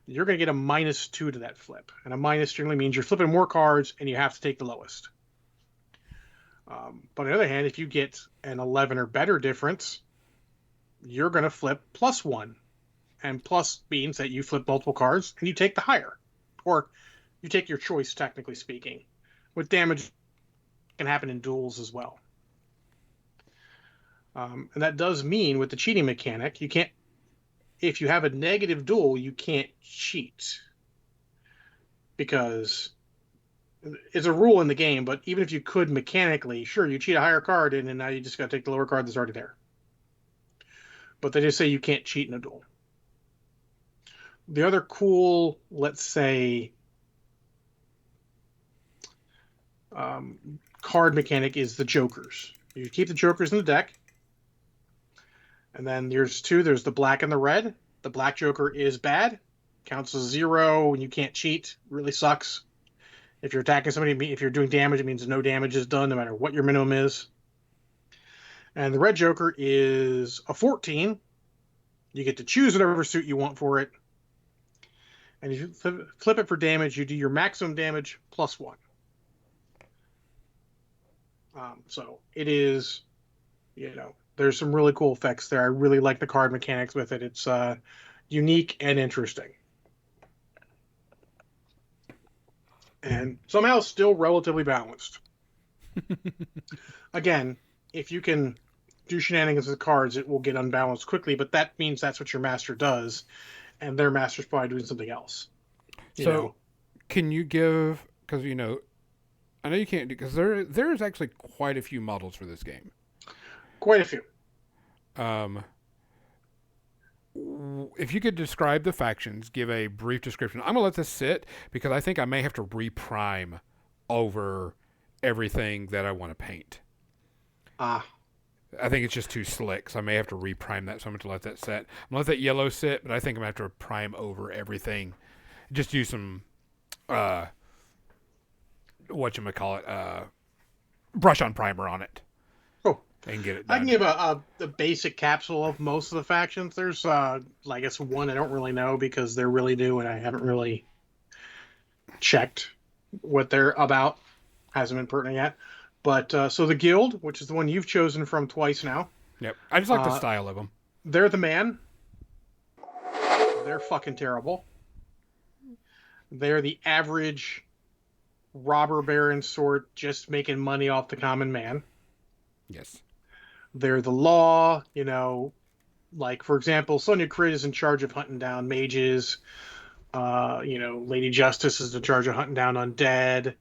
you're going to get a -2 to that flip. And a minus generally means you're flipping more cards and you have to take the lowest. But on the other hand, if you get an 11 or better difference, you're going to flip +1. And plus means that you flip multiple cards and you take the higher. Or you take your choice, technically speaking. With damage, can happen in duels as well. And that does mean with the cheating mechanic, you can't. If you have a negative duel, you can't cheat because it's a rule in the game. But even if you could mechanically, sure, you cheat a higher card, and then now you just got to take the lower card that's already there. But they just say you can't cheat in a duel. The other cool, let's say, card mechanic is the jokers. You keep the jokers in the deck, and then there's two. There's the black and the red. The black joker is bad, counts as 0, and you can't cheat. Really sucks. If you're attacking somebody, if you're doing damage, it means no damage is done, no matter what your minimum is. And the red joker is a 14. You get to choose whatever suit you want for it. And if you flip it for damage, you do your maximum damage plus 1. So it is, there's some really cool effects there. I really like the card mechanics with it. It's unique and interesting. And somehow still relatively balanced. Again, if you can do shenanigans with cards, it will get unbalanced quickly, but that means that's what your master does, and their master's probably doing something else. So, can you give, because, I know you can't do, because there's actually quite a few models for this game. Quite a few. If you could describe the factions, give a brief description. I'm going to let this sit because I think I may have to reprime over everything that I want to paint. I think it's just too slick, so I may have to reprime that, so I'm going to let that set. I'm going to let that yellow sit, but I think I'm going to have to prime over everything. Just use some, whatchamacallit, brush-on primer on it. And get it done. I can give a basic capsule of most of the factions. There's, I guess, one I don't really know because they're really new and I haven't really checked what they're about. Hasn't been pertinent yet. But so the Guild, which is the one you've chosen from twice now. Yep. I just like the style of them. They're the man. They're fucking terrible. They're the average robber baron sort, just making money off the common man. Yes. They're the law, like, for example, Sonia Crit is in charge of hunting down mages. Lady Justice is in charge of hunting down undead.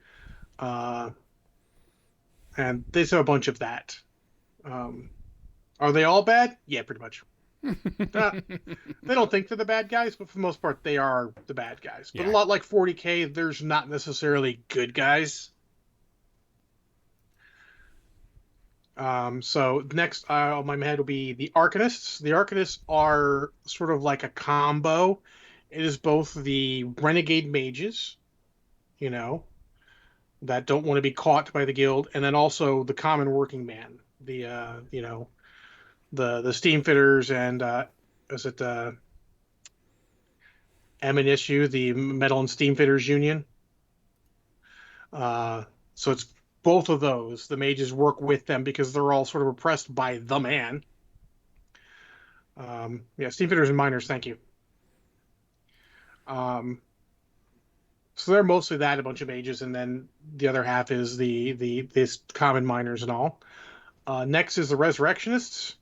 And there's a bunch of that. Are they all bad? Yeah, pretty much. They don't think they're the bad guys, but for the most part, they are the bad guys. But a lot like 40K, there's not necessarily good guys. So next on my head will be the Arcanists. The Arcanists are sort of like a combo. It is both the renegade mages, that don't want to be caught by the guild, and then also the common working man. The the steam fitters and is it M&SU, the Metal and Steam Fitters Union. So it's both of those. The mages work with them because they're all sort of oppressed by the man. Steam Fitters and Miners, thank you. So they're mostly that, a bunch of mages, and then the other half is this common miners and all. Next is the Resurrectionists.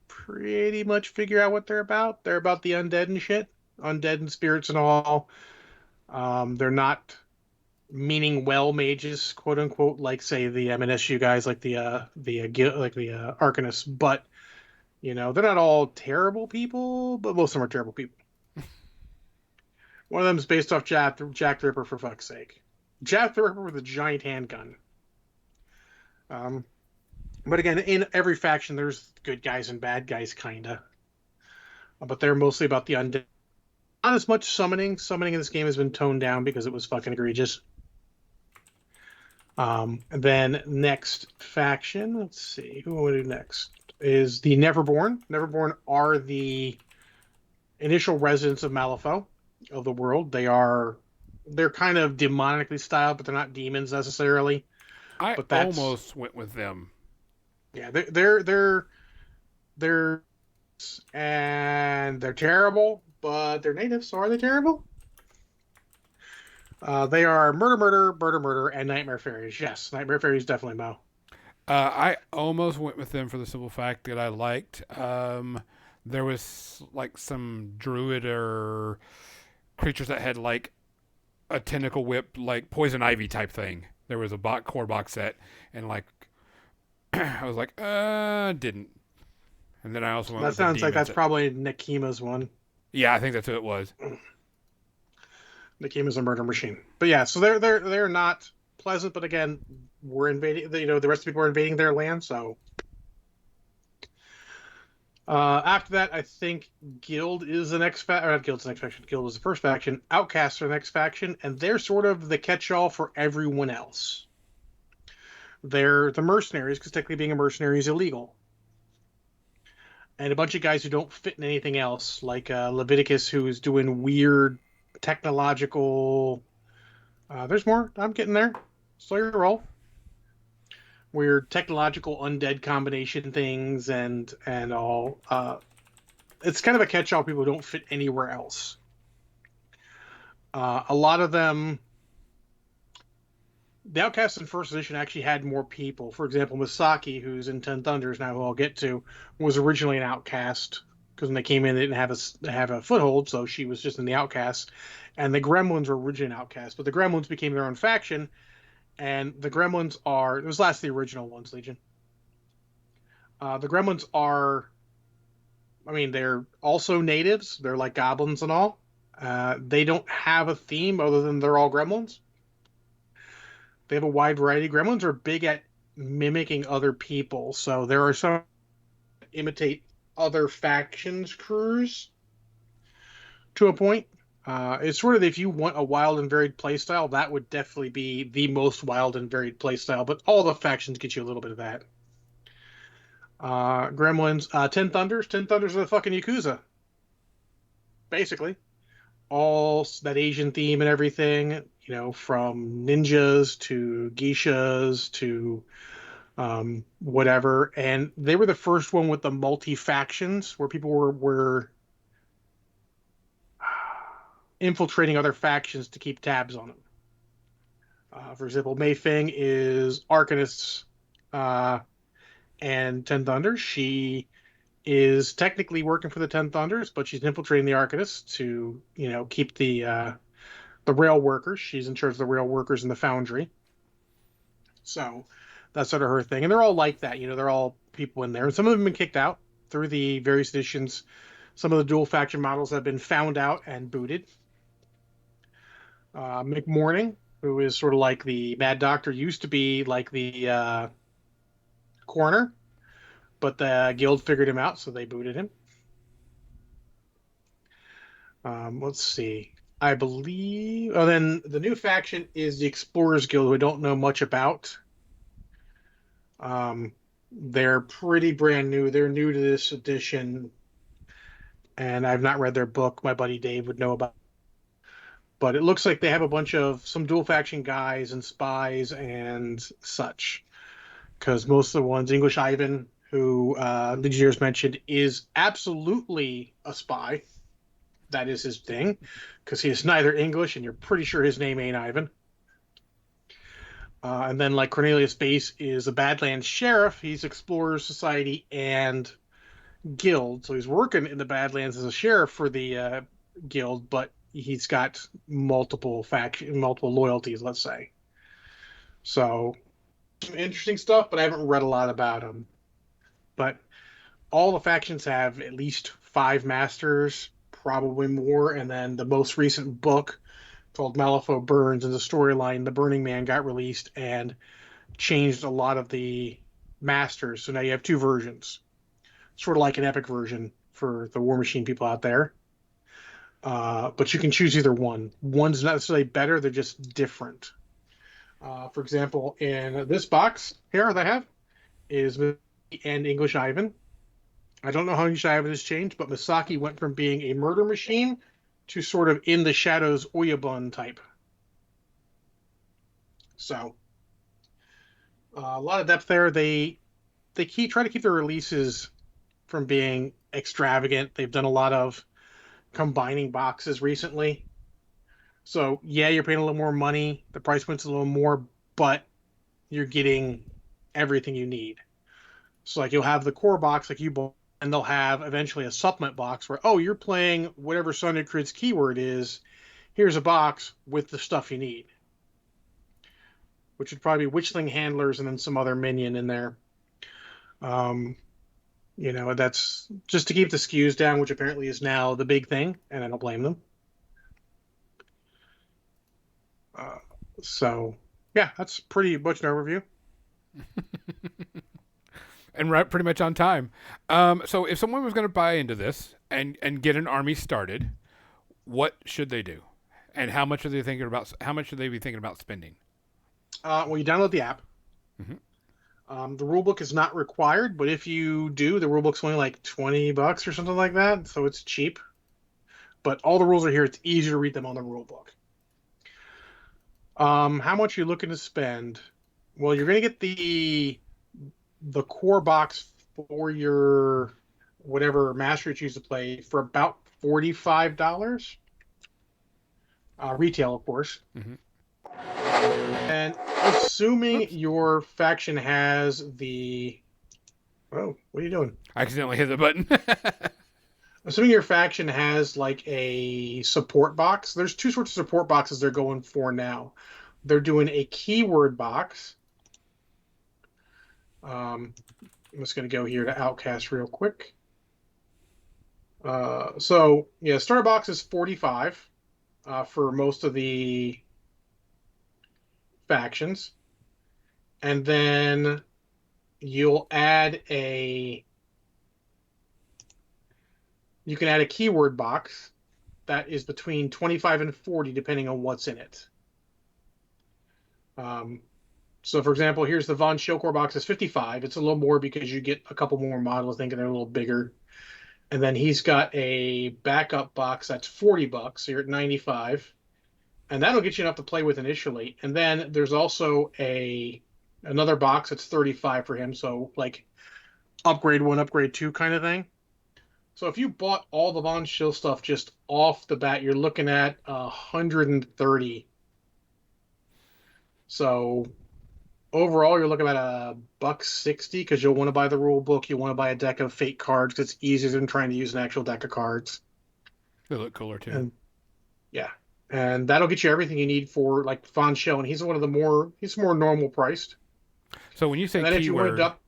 Pretty much figure out what they're about. They're about the undead and shit. Undead and spirits and all. They're not meaning well mages, quote unquote, like say the M&SU guys, like the Arcanists, but they're not all terrible people, but most of them are terrible people. One of them is based off Jack the Ripper, for fuck's sake. Jack the Ripper with a giant handgun. But again, in every faction, there's good guys and bad guys, kinda. But they're mostly about the undead. Not as much summoning. Summoning in this game has been toned down because it was fucking egregious. And then next faction, let's see, who will we do next? Is the Neverborn. Neverborn are the initial residents of Malifaux, of the world. They're kind of demonically styled, but they're not demons necessarily. I almost went with them. Yeah, they're and they're terrible, but they're natives, so are they terrible? They are murder, and nightmare fairies. Yes, nightmare fairies definitely Mo. I almost went with them for the simple fact that I liked. There was like some druid or creatures that had like a tentacle whip, like poison ivy type thing. There was a core box set, and like I was like, didn't. And then I also went That with the sounds like demon that's set. probably Nakima's one. Yeah, I think that's who it was. Nakima's a murder machine. But yeah, so they're not pleasant. But again, we're invading. The rest of the people are invading their land. So after that, I think Guild is the next faction. Not Guild's the next faction. Guild was the first faction. Outcasts are the next faction, and they're sort of the catch-all for everyone else. They're the mercenaries because technically being a mercenary is illegal, and a bunch of guys who don't fit in anything else, like Leviticus, who is doing weird technological. There's more. I'm getting there. Slow your roll. Weird technological undead combination things and all. It's kind of a catch-all. People who don't fit anywhere else. A lot of them, the Outcasts in first edition actually had more people. For example, Misaki, who's in Ten Thunders now, who I'll get to, was originally an Outcast because when they came in, they didn't have a foothold, so she was just in the Outcasts. And the Gremlins were originally Outcasts, but the Gremlins became their own faction. And the Gremlins are it was last the original ones, Legion. The Gremlins are, I mean, they're also natives. They're like goblins and all. They don't have a theme other than they're all gremlins. They have a wide variety. Gremlins are big at mimicking other people, so there are some that imitate other factions' crews to a point. It's sort of if you want a wild and varied playstyle, that would definitely be the most wild and varied playstyle. But all the factions get you a little bit of that. Gremlins, Ten Thunders. Ten Thunders are the fucking Yakuza, basically. All that Asian theme and everything, from ninjas to geishas to whatever. And they were the first one with the multi factions where people were infiltrating other factions to keep tabs on them. For example, Mei Feng is Arcanist's and Ten Thunders. She is technically working for the Ten Thunders, but she's infiltrating the Arcanists to, keep the rail workers. She's in charge of the rail workers in the foundry. So that's sort of her thing. And they're all like that. They're all people in there. And some of them have been kicked out through the various editions. Some of the dual faction models have been found out and booted. McMorning, who is sort of like the Mad Doctor, used to be like the coroner, but the guild figured him out, so they booted him. Let's see. I believe. Oh, then the new faction is the Explorers Guild, who I don't know much about. They're pretty brand new. They're new to this edition, and I've not read their book. My buddy Dave would know about. But it looks like they have a bunch of some dual faction guys and spies and such. Because most of the ones, English Ivan, who Legionnaires mentioned, is absolutely a spy. That is his thing, because he is neither English, and you're pretty sure his name ain't Ivan. And then, like Cornelius Base is a Badlands sheriff. He's Explorers Society and Guild, so he's working in the Badlands as a sheriff for the Guild, but he's got multiple loyalties, let's say. So, some interesting stuff, but I haven't read a lot about him. But all the factions have at least 5 masters, probably more, and then the most recent book called Malifaux Burns and the storyline, The Burning Man, got released and changed a lot of the masters. So now you have 2 versions, sort of like an epic version for the War Machine people out there. But you can choose either one. One's not necessarily better; they're just different. For example, in this box here that I have is Misaki and English Ivan. I don't know how English Ivan has changed, but Misaki went from being a murder machine to sort of in the shadows Oyabun type. So a lot of depth there. They try to keep their releases from being extravagant. They've done a lot of combining boxes recently. So yeah, you're paying a little more money. The price point's a little more, but you're getting everything you need. So like you'll have the core box like you bought, and they'll have eventually a supplement box where, oh, you're playing whatever Sonic Crit's keyword is. Here's a box with the stuff you need, which would probably be Witchling handlers and then some other minion in there. Um, that's just to keep the SKUs down, which apparently is now the big thing, and I don't blame them. Uh, so, yeah, that's pretty much an overview. And right, pretty much on time. So if someone was going to buy into this and get an army started, what should they do? And how much are they thinking about? How much should they be thinking about spending? Well, you download the app. Hmm. The rulebook is not required, but if you do, the rulebook's only like $20 or something like that, so it's cheap. But all the rules are here. It's easy to read them on the rulebook. How much are you looking to spend? Well, you're going to get the core box for your whatever master you choose to play for about $45. Retail, of course. Hmm. And assuming Oops! your faction has the oh, what are you doing? I accidentally hit the button. Assuming your faction has like a support box, there's two sorts of support boxes they're going for now. They're doing a keyword box. I'm just going to go here to Outcast real quick. So yeah, starter box is 45 for most of the factions, and then you'll add a you can add a keyword box that is between 25 and 40 depending on what's in it. So for example, here's the Von Shilkor box is 55. It's a little more because you get a couple more models. I think they're a little bigger. And then he's got a backup box that's $40. So you're at 95. And that'll get you enough to play with initially. And then there's also another box that's 35 for him. So like upgrade 1, upgrade 2 kind of thing. So if you bought all the Von Schill stuff just off the bat, you're looking at 130. So overall, you're looking at $160 because you'll want to buy the rule book. You want to buy a deck of fake cards because it's easier than trying to use an actual deck of cards. They look cooler too. And yeah, and that'll get you everything you need for like Von Schill, and he's more normal priced. So when you say And then if you wanted keyword, up,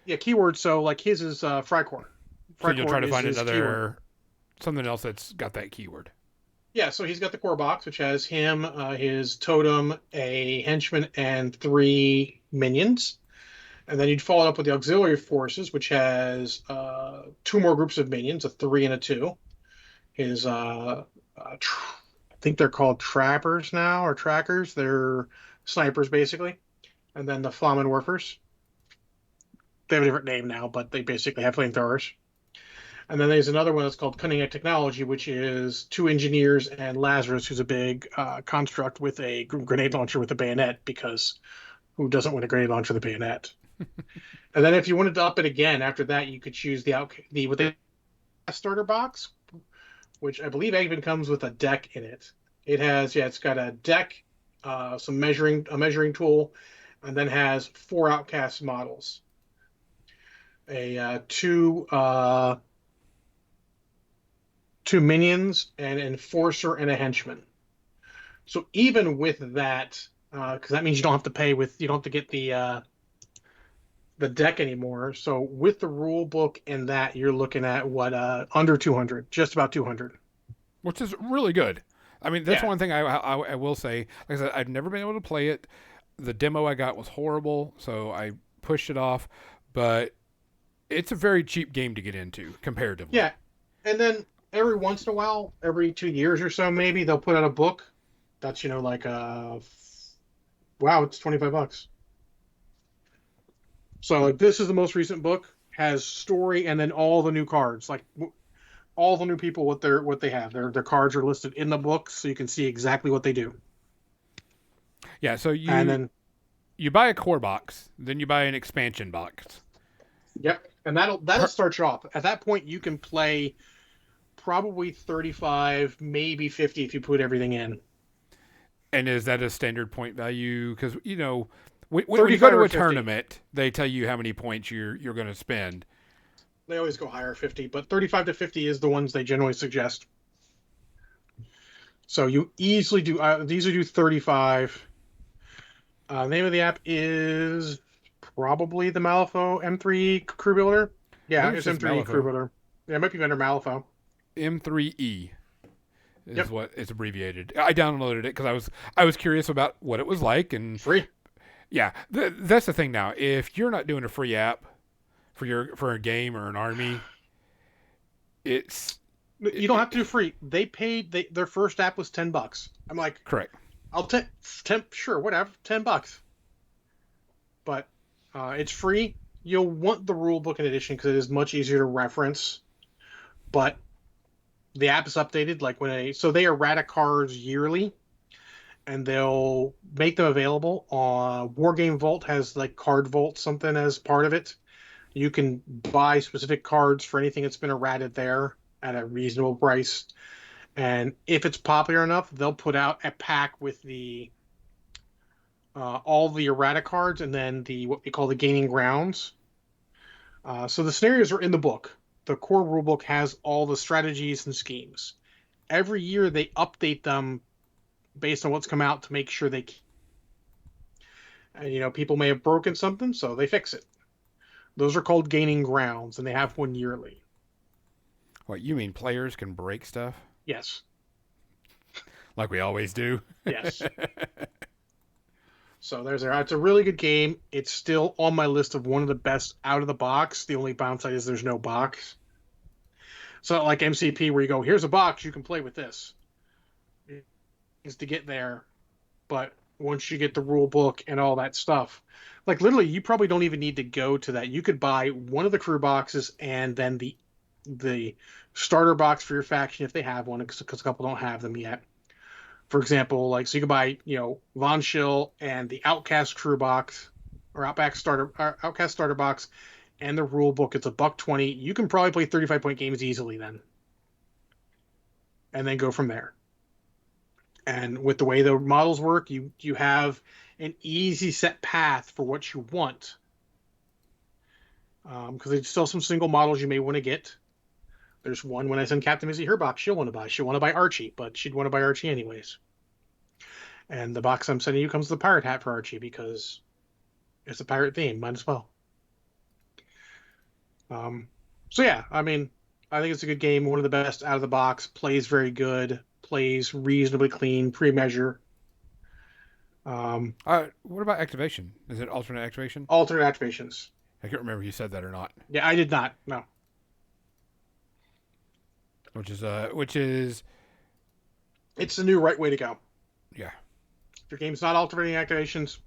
yeah, keyword. So like his is Frycore. so you'll try Frycore to is find his keyword. another something else that's got that keyword. Yeah, so he's got the core box, which has him, his totem, a henchman, and 3 minions. And then you'd follow it up with the auxiliary forces, which has 2 more groups of minions, a 3 and a 2. His, I think they're called trappers now, or trackers. They're snipers, basically. And then the Flammenwerfers. They have a different name now, but they basically have flamethrowers. And then there's another one that's called Cunning at Technology, which is 2 engineers and Lazarus, who's a big construct with a grenade launcher with a bayonet, because who doesn't want a grenade launcher with a bayonet? And then if you wanted to up it again after that, you could choose the what they starter box, which I believe even comes with a deck in it. It's got a deck, a measuring tool, and then has 4 outcast models, a 2 minions, an enforcer, and a henchman. So even with that, because that means you don't have to get the deck anymore. So with the rule book and that, you're looking at what under 200, just about 200. Which is really good. I mean, that's Yeah, one thing I will say. Like I said, I've never been able to play it. The demo I got was horrible, so I pushed it off. But it's a very cheap game to get into comparatively. yeah. And then every once in a while, every 2 years or so, maybe they'll put out a book that's like wow, it's $25. So like this is the most recent book, has story and then all the new cards, like all the new people what they have. Their cards are listed in the book, so you can see exactly what they do. Yeah, so And you then you buy a core box, then you buy an expansion box. yep, and that'll start you off. At that point, you can play probably 35, maybe 50 if you put everything in. And is that a standard point value? Because when you go 35 to or a 50. tournament, they tell you how many points you're going to spend. They always go higher 50, but 35 to 50 is the ones they generally suggest. So you easily do these do 35. Name of the app is probably the Malifaux M3 Crew Builder. I Yeah, think it's it's just M3 Crew Malifaux. Builder. Yeah, it might be under Malifaux. M3E is Yep, what it's abbreviated. I downloaded it because I was curious about what it was like, and free. yeah, that's the thing now. If you're not doing a free app for a game or an army, it's You don't have to do free. They paid their first app was $10. I'm like, correct. I'll take 10, sure, whatever, $10. But it's free. You'll want the rule book in addition because it is much easier to reference. But the app is updated like so they errata cards yearly, and they'll make them available. Wargame Vault has like Card Vault something as part of it. You can buy specific cards for anything that's been errated there at a reasonable price. And if it's popular enough, they'll put out a pack with the all the errata cards and then the what we call the gaining grounds. So the scenarios are in the book. The core rulebook has all the strategies and schemes. Every year they update them based on what's come out to make sure they. And people may have broken something, so they fix it. Those are called gaining grounds, and they have one yearly. What you mean? Players can break stuff Yes, like we always do. yes. So there's there. It's a really good game. It's still on my list of one of the best out of the box. The only downside is there's no box. It's not like MCP where you go, here's a box, you can play with this. Is to get there, but once you get the rule book and all that stuff, like literally, you probably don't even need to go to that. You could buy one of the crew boxes and then the starter box for your faction if they have one, because a couple don't have them yet. For example, like so you could buy Von Schill and the Outcast crew box or Outcast starter box and the rule book. It's $120. You can probably play 35-point games easily then, and then go from there. And with the way the models work, you have an easy set path for what you want. Because there's still some single models you may want to get. There's one when I send Captain Missy her box she'll want to buy. She'll want to buy Archie, but she'd want to buy Archie anyways. And the box I'm sending you comes with a pirate hat for Archie because it's a pirate theme. Might as well. So yeah, I mean, I think it's a good game. One of the best out of the box. Plays very good. Plays reasonably clean. Pre-measure. What about activation? Is it alternate activation? Alternate activations. I can't remember if you said that or not. Yeah, I did not. No. Which is It's the new right way to go. yeah. If your game's not alternating activations,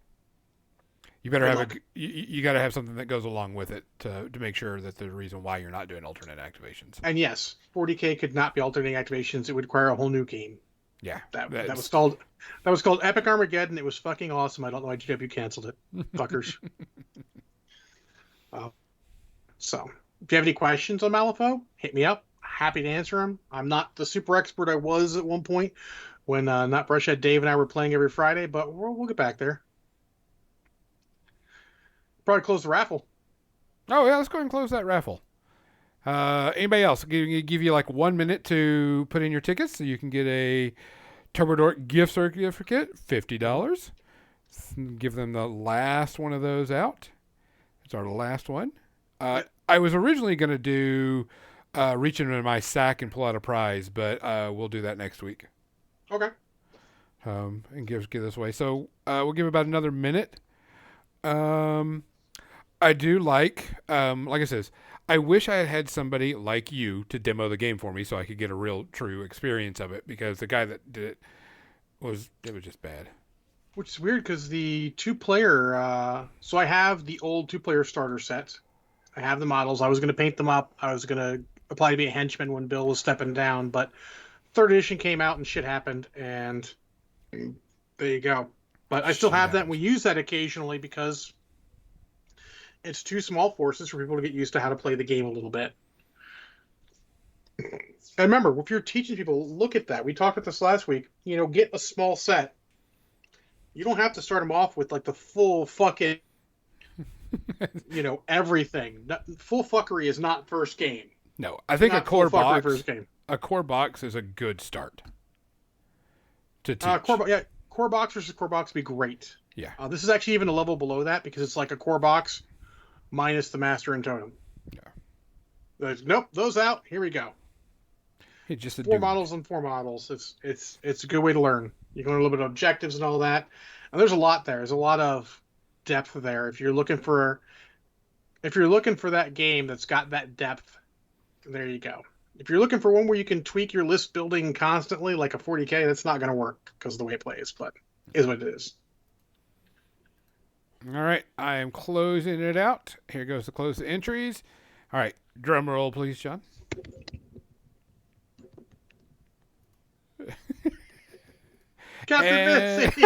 You better good have luck. you got to have something that goes along with it to make sure that the reason why you're not doing alternate activations. And yes, 40K could not be alternating activations. It would require a whole new game. Yeah, That was called Epic Armageddon. It was fucking awesome. I don't know why GW canceled it, fuckers. So, if you have any questions on Malifaux, hit me up. Happy to answer them. I'm not the super expert I was at one point when Not Brushhead Dave and I were playing every Friday, but we'll get back there. Probably close the raffle. Oh yeah, let's go ahead and close that raffle. Anybody else? Give you like 1 minute to put in your tickets so you can get a TurboDork gift certificate, $50. Give them the last one of those out. It's our last one. I was originally going to do reach into my sack and pull out a prize, but we'll do that next week. Okay. And give this away. So we'll give about another minute. I do like I said, I wish I had had somebody like you to demo the game for me so I could get a real true experience of it, because the guy that did it was just bad. Which is weird because the two-player. So I have the old two-player starter set. I have the models. I was going to paint them up. I was going to apply to be a henchman when Bill was stepping down, but third edition came out and shit happened, and there you go. But I still have that, and we use that occasionally because it's two small forces for people to get used to how to play the game a little bit. And remember, if you're teaching people, look at that. We talked about this last week. Get a small set. You don't have to start them off with like the full fucking, everything. Full fuckery is not first game. No, I think Not full fuckery first game. a core box is a good start to Core, teach. yeah, core box versus core box would be great. Yeah. This is actually even a level below that because it's like a core box minus the master and totem. Yeah. Nope, those out. Here we go. It's just a Four dude. models and four models. It's a good way to learn. You can learn a little bit of objectives and all that. And there's a lot there. There's a lot of depth there. If you're looking for that game that's got that depth, there you go. If you're looking for one where you can tweak your list building constantly, like a 40k, that's not going to work because of the way it plays. But it is what it is. All right, I am closing it out. Here goes to close the entries. All right, drum roll, please, John. Captain Missy.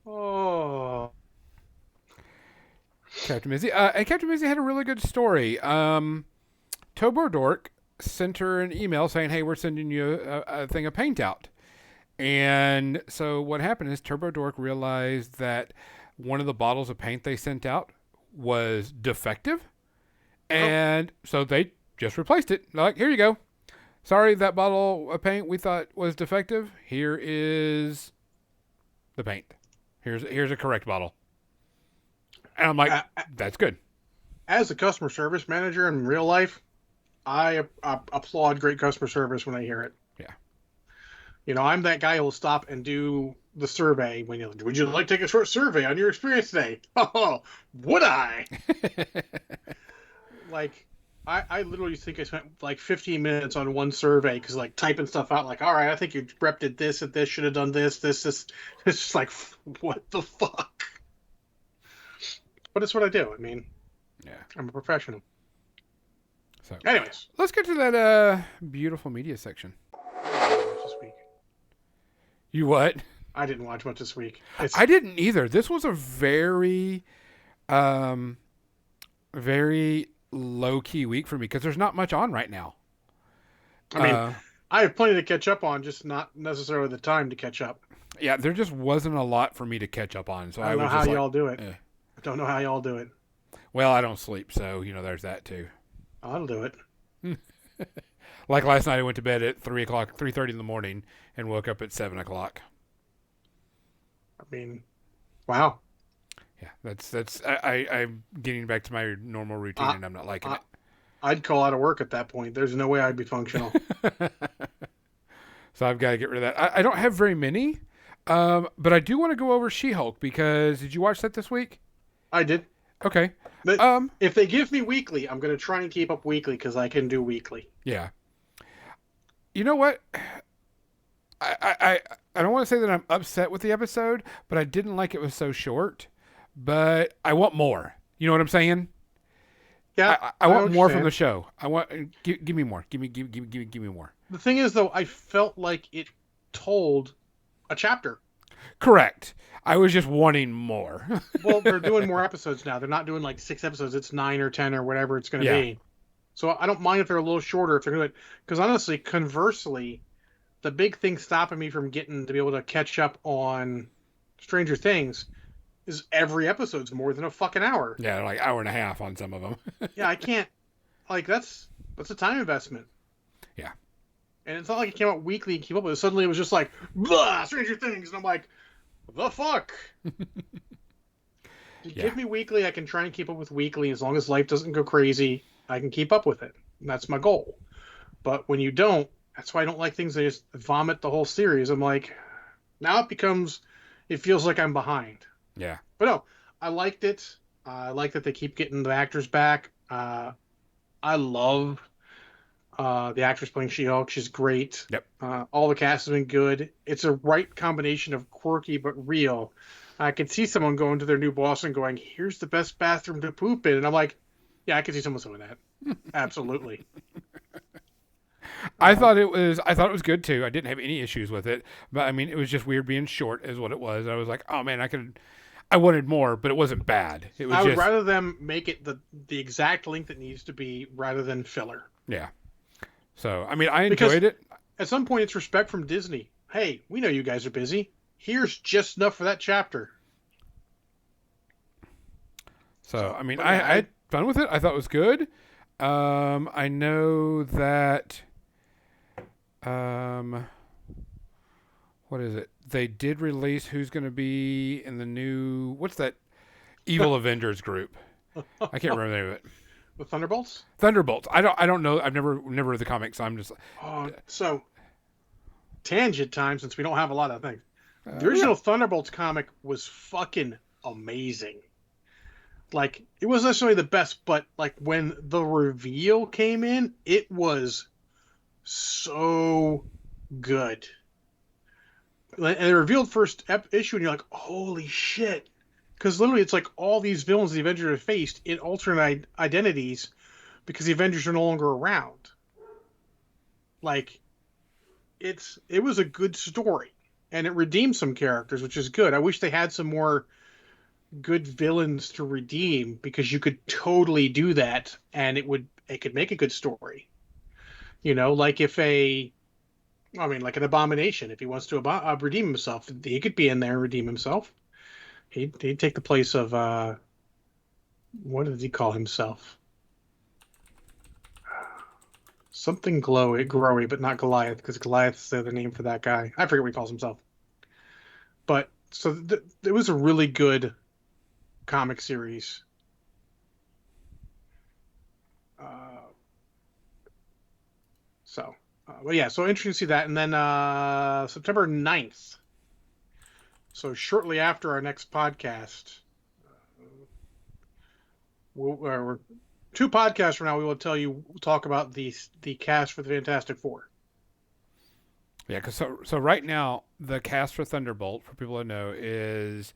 Oh. Captain Mizzy. And Captain Mizzy had a really good story. Tobor Dork sent her an email saying, hey, we're sending you a thing of paint out. And so what happened is Turbo Dork realized that one of the bottles of paint they sent out was defective. And so they just replaced it. They're like, here you go. Sorry, that bottle of paint we thought was defective. Here is the paint. Here's a correct bottle. And I'm like, that's good. As a customer service manager in real life, I applaud great customer service when I hear it. Yeah. I'm that guy who will stop and do the survey when would you like to take a short survey on your experience today? Oh, would I? Like, I literally think I spent like 15 minutes on one survey because like typing stuff out like, all right, I think your rep did this and this, should have done this. It's just like, what the fuck? But it's what I do. I mean, yeah, I'm a professional. So, anyways, let's get to that beautiful media section. This week. You what? I didn't watch much this week. I didn't either. This was a very, very low key week for me because there's not much on right now. I mean, I have plenty to catch up on, just not necessarily the time to catch up. Yeah, there just wasn't a lot for me to catch up on. So I don't know how y'all do it. Eh. I don't know how y'all do it. Well, I don't sleep, so there's that too. I'll do it. Like last night, I went to bed at 3:30 in the morning, and woke up at 7 o'clock. I mean, wow. Yeah, I'm getting back to my normal routine, and I'm not liking it. I'd call out of work at that point. There's no way I'd be functional. So I've got to get rid of that. I don't have very many, but I do want to go over She-Hulk because did you watch that this week? I did. Okay. But if they give me weekly, I'm going to try and keep up weekly because I can do weekly. Yeah. You know what? I don't want to say that I'm upset with the episode, but I didn't like it was so short. But I want more. You know what I'm saying? Yeah. I want more from the show. I want give me more. Give me more. The thing is, though, I felt like it told a chapter. Correct. I was just wanting more. Well, they're doing more episodes now. They're not doing like 6 episodes. It's 9 or 10 or whatever it's going to be. So I don't mind if they're a little shorter if they're going to. Because honestly, conversely, the big thing stopping me from getting to be able to catch up on Stranger Things is every episode's more than a fucking hour. Yeah, like hour and a half on some of them. Yeah, I can't. Like that's a time investment. Yeah. And it's not like it came out weekly and keep up with it. Suddenly it was just like, blah, Stranger Things. And I'm like, the fuck? Give me weekly. I can try and keep up with weekly. As long as life doesn't go crazy, I can keep up with it. And that's my goal. But when you don't, that's why I don't like things that just vomit the whole series. I'm like, now it feels like I'm behind. Yeah. But no, I liked it. I like that they keep getting the actors back. I love the actress playing She-Hulk. She's great. Yep. All the cast has been good. It's a right combination of quirky but real. I could see someone going to their new boss and going, here's the best bathroom to poop in. And I'm like, yeah, I could see someone saying that. Absolutely. I thought it was good too. I didn't have any issues with it, but I mean, it was just weird being short is what it was. I was like, oh man, I wanted more, but it wasn't bad. It was I would rather them make it the exact length it needs to be rather than filler. Yeah. So, I mean, I enjoyed it. At some point, it's respect from Disney. hey, we know you guys are busy. Here's just enough for that chapter. So, So, I mean, but yeah, I had fun with it. I thought it was good. I know that, um, what is it? They did release who's going to be in the new, what's that evil Avengers group? I can't remember the name of it. the Thunderbolts. Thunderbolts. I don't know. I've never read the comics. So I'm just, So tangent time since we don't have a lot of things. The yeah. original Thunderbolts comic was fucking amazing. Like it wasn't necessarily the best, but like when the reveal came in, it was so good. And they revealed first issue, and you're like, holy shit. Because literally, it's like all these villains the Avengers have faced in alternate identities because the Avengers are no longer around. Like, it was a good story, and it redeemed some characters, which is good. I wish they had some more good villains to redeem because you could totally do that, and it could make a good story. You know, like if like an Abomination, if he wants to redeem himself, he could be in there and redeem himself. He'd take the place of what did he call himself? Something glowy, but not Goliath, because Goliath's the other name for that guy. I forget what he calls himself. But so it was a really good comic series. Uh, but yeah, so interesting to see that. And then September 9th, so shortly after our next podcast, we're 2 podcasts from now, we will talk about the cast for the Fantastic Four. Yeah, because so right now the cast for Thunderbolt, for people to know, is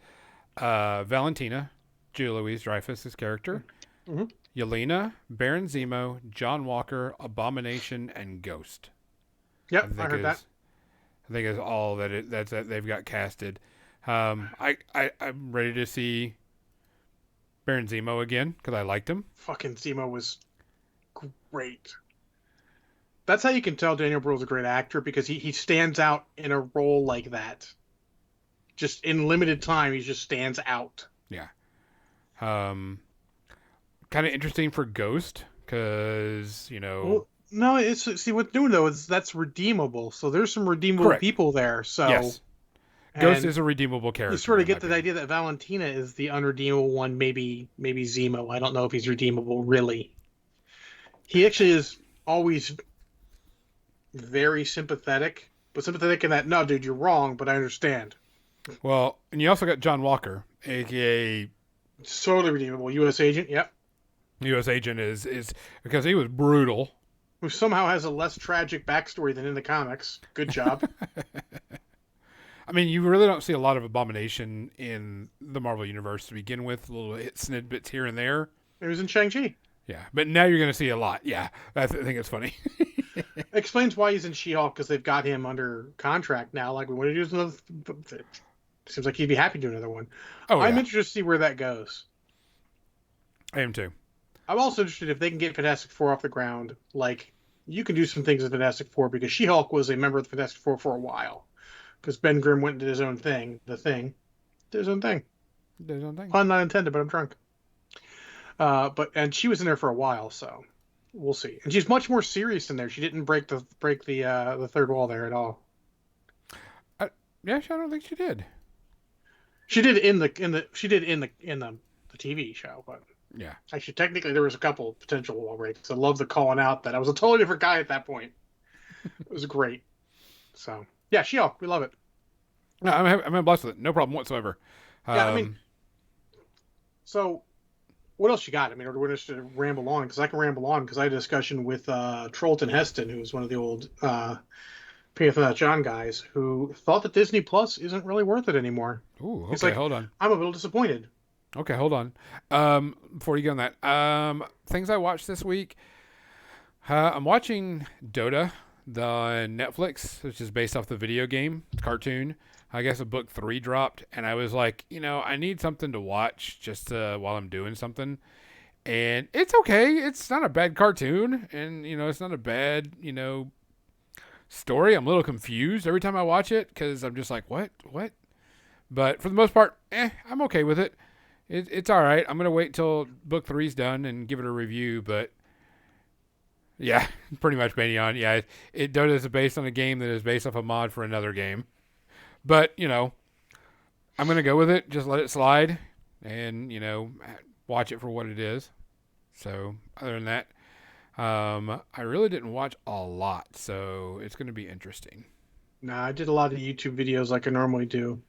Valentina, Julia Louis-Dreyfus' character, Mm-hmm. Yelena, Baron Zemo, John Walker, Abomination, and Ghost. Yep, I heard that. I think is all that they've got casted. I'm ready to see Baron Zemo again because I liked him. Fucking Zemo was great. That's how you can tell Daniel Bruhl's a great actor because he stands out in a role like that. Just in limited time, he just stands out. Yeah. Kind of interesting for Ghost because Well, no, it's see what's new though is that's redeemable. So there's some redeemable correct. people there. So Yes, Ghost and is a redeemable character. you sort of get the idea that Valentina is the unredeemable one. Maybe Zemo. I don't know if he's redeemable really. He actually is always very sympathetic, but sympathetic in that no, dude, you're wrong, but I understand. Well, and you also got John Walker, aka Totally redeemable U.S. agent. Yep. U.S. agent is because he was brutal. Who somehow has a less tragic backstory than in the comics. Good job. I mean, you really don't see a lot of Abomination in the Marvel Universe to begin with. Little hit snippets here and there. It was in Shang-Chi. Yeah, but now you're going to see a lot. Yeah, I think it's funny. Explains why he's in She-Hulk because they've got him under contract now. Like we want to do another. Seems like he'd be happy to do another one. Oh, I'm yeah. interested to see where that goes. I am too. I'm also interested if they can get Fantastic Four off the ground. Like you can do some things with Fantastic Four because She-Hulk was a member of the Fantastic Four for a while. Because Ben Grimm went and did his own thing. The Thing. Did his own thing. There's one thing. Pun not intended, but I'm drunk. And she was in there for a while, so we'll see. And she's much more serious in there. She didn't break the third wall there at all. Yeah, I don't think she did. She did in the TV show, but Yeah. actually technically there was a couple potential wall breaks. I love the calling out that I was a totally different guy at that point. It was great. So yeah, She-Hulk, we love it. No, I'm blessed with it. No problem whatsoever. Yeah, I mean, so what else you got? I mean, we're just to ramble on because I can ramble on because I had a discussion with Trollton Heston, who's one of the old Panther John guys, who thought that Disney Plus isn't really worth it anymore. Ooh, okay, He's like, hold on. I'm a little disappointed. Okay, hold on. Before you go on that, things I watched this week. I'm watching Dota, the Netflix, which is based off the video game cartoon. I guess a book 3 dropped, and I was like, I need something to watch just while I'm doing something. And it's okay. It's not a bad cartoon, and it's not a bad Story, I'm a little confused every time I watch it because I'm just like, what? But for the most part, I'm okay with it. It's all right. I'm gonna wait till book three's done and give it a review. But yeah, pretty much based on it does is based on a game that is based off a mod for another game. But I'm gonna go with it. Just let it slide, and watch it for what it is. So other than that, I really didn't watch a lot, so it's gonna be interesting. Nah, I did a lot of YouTube videos like I normally do.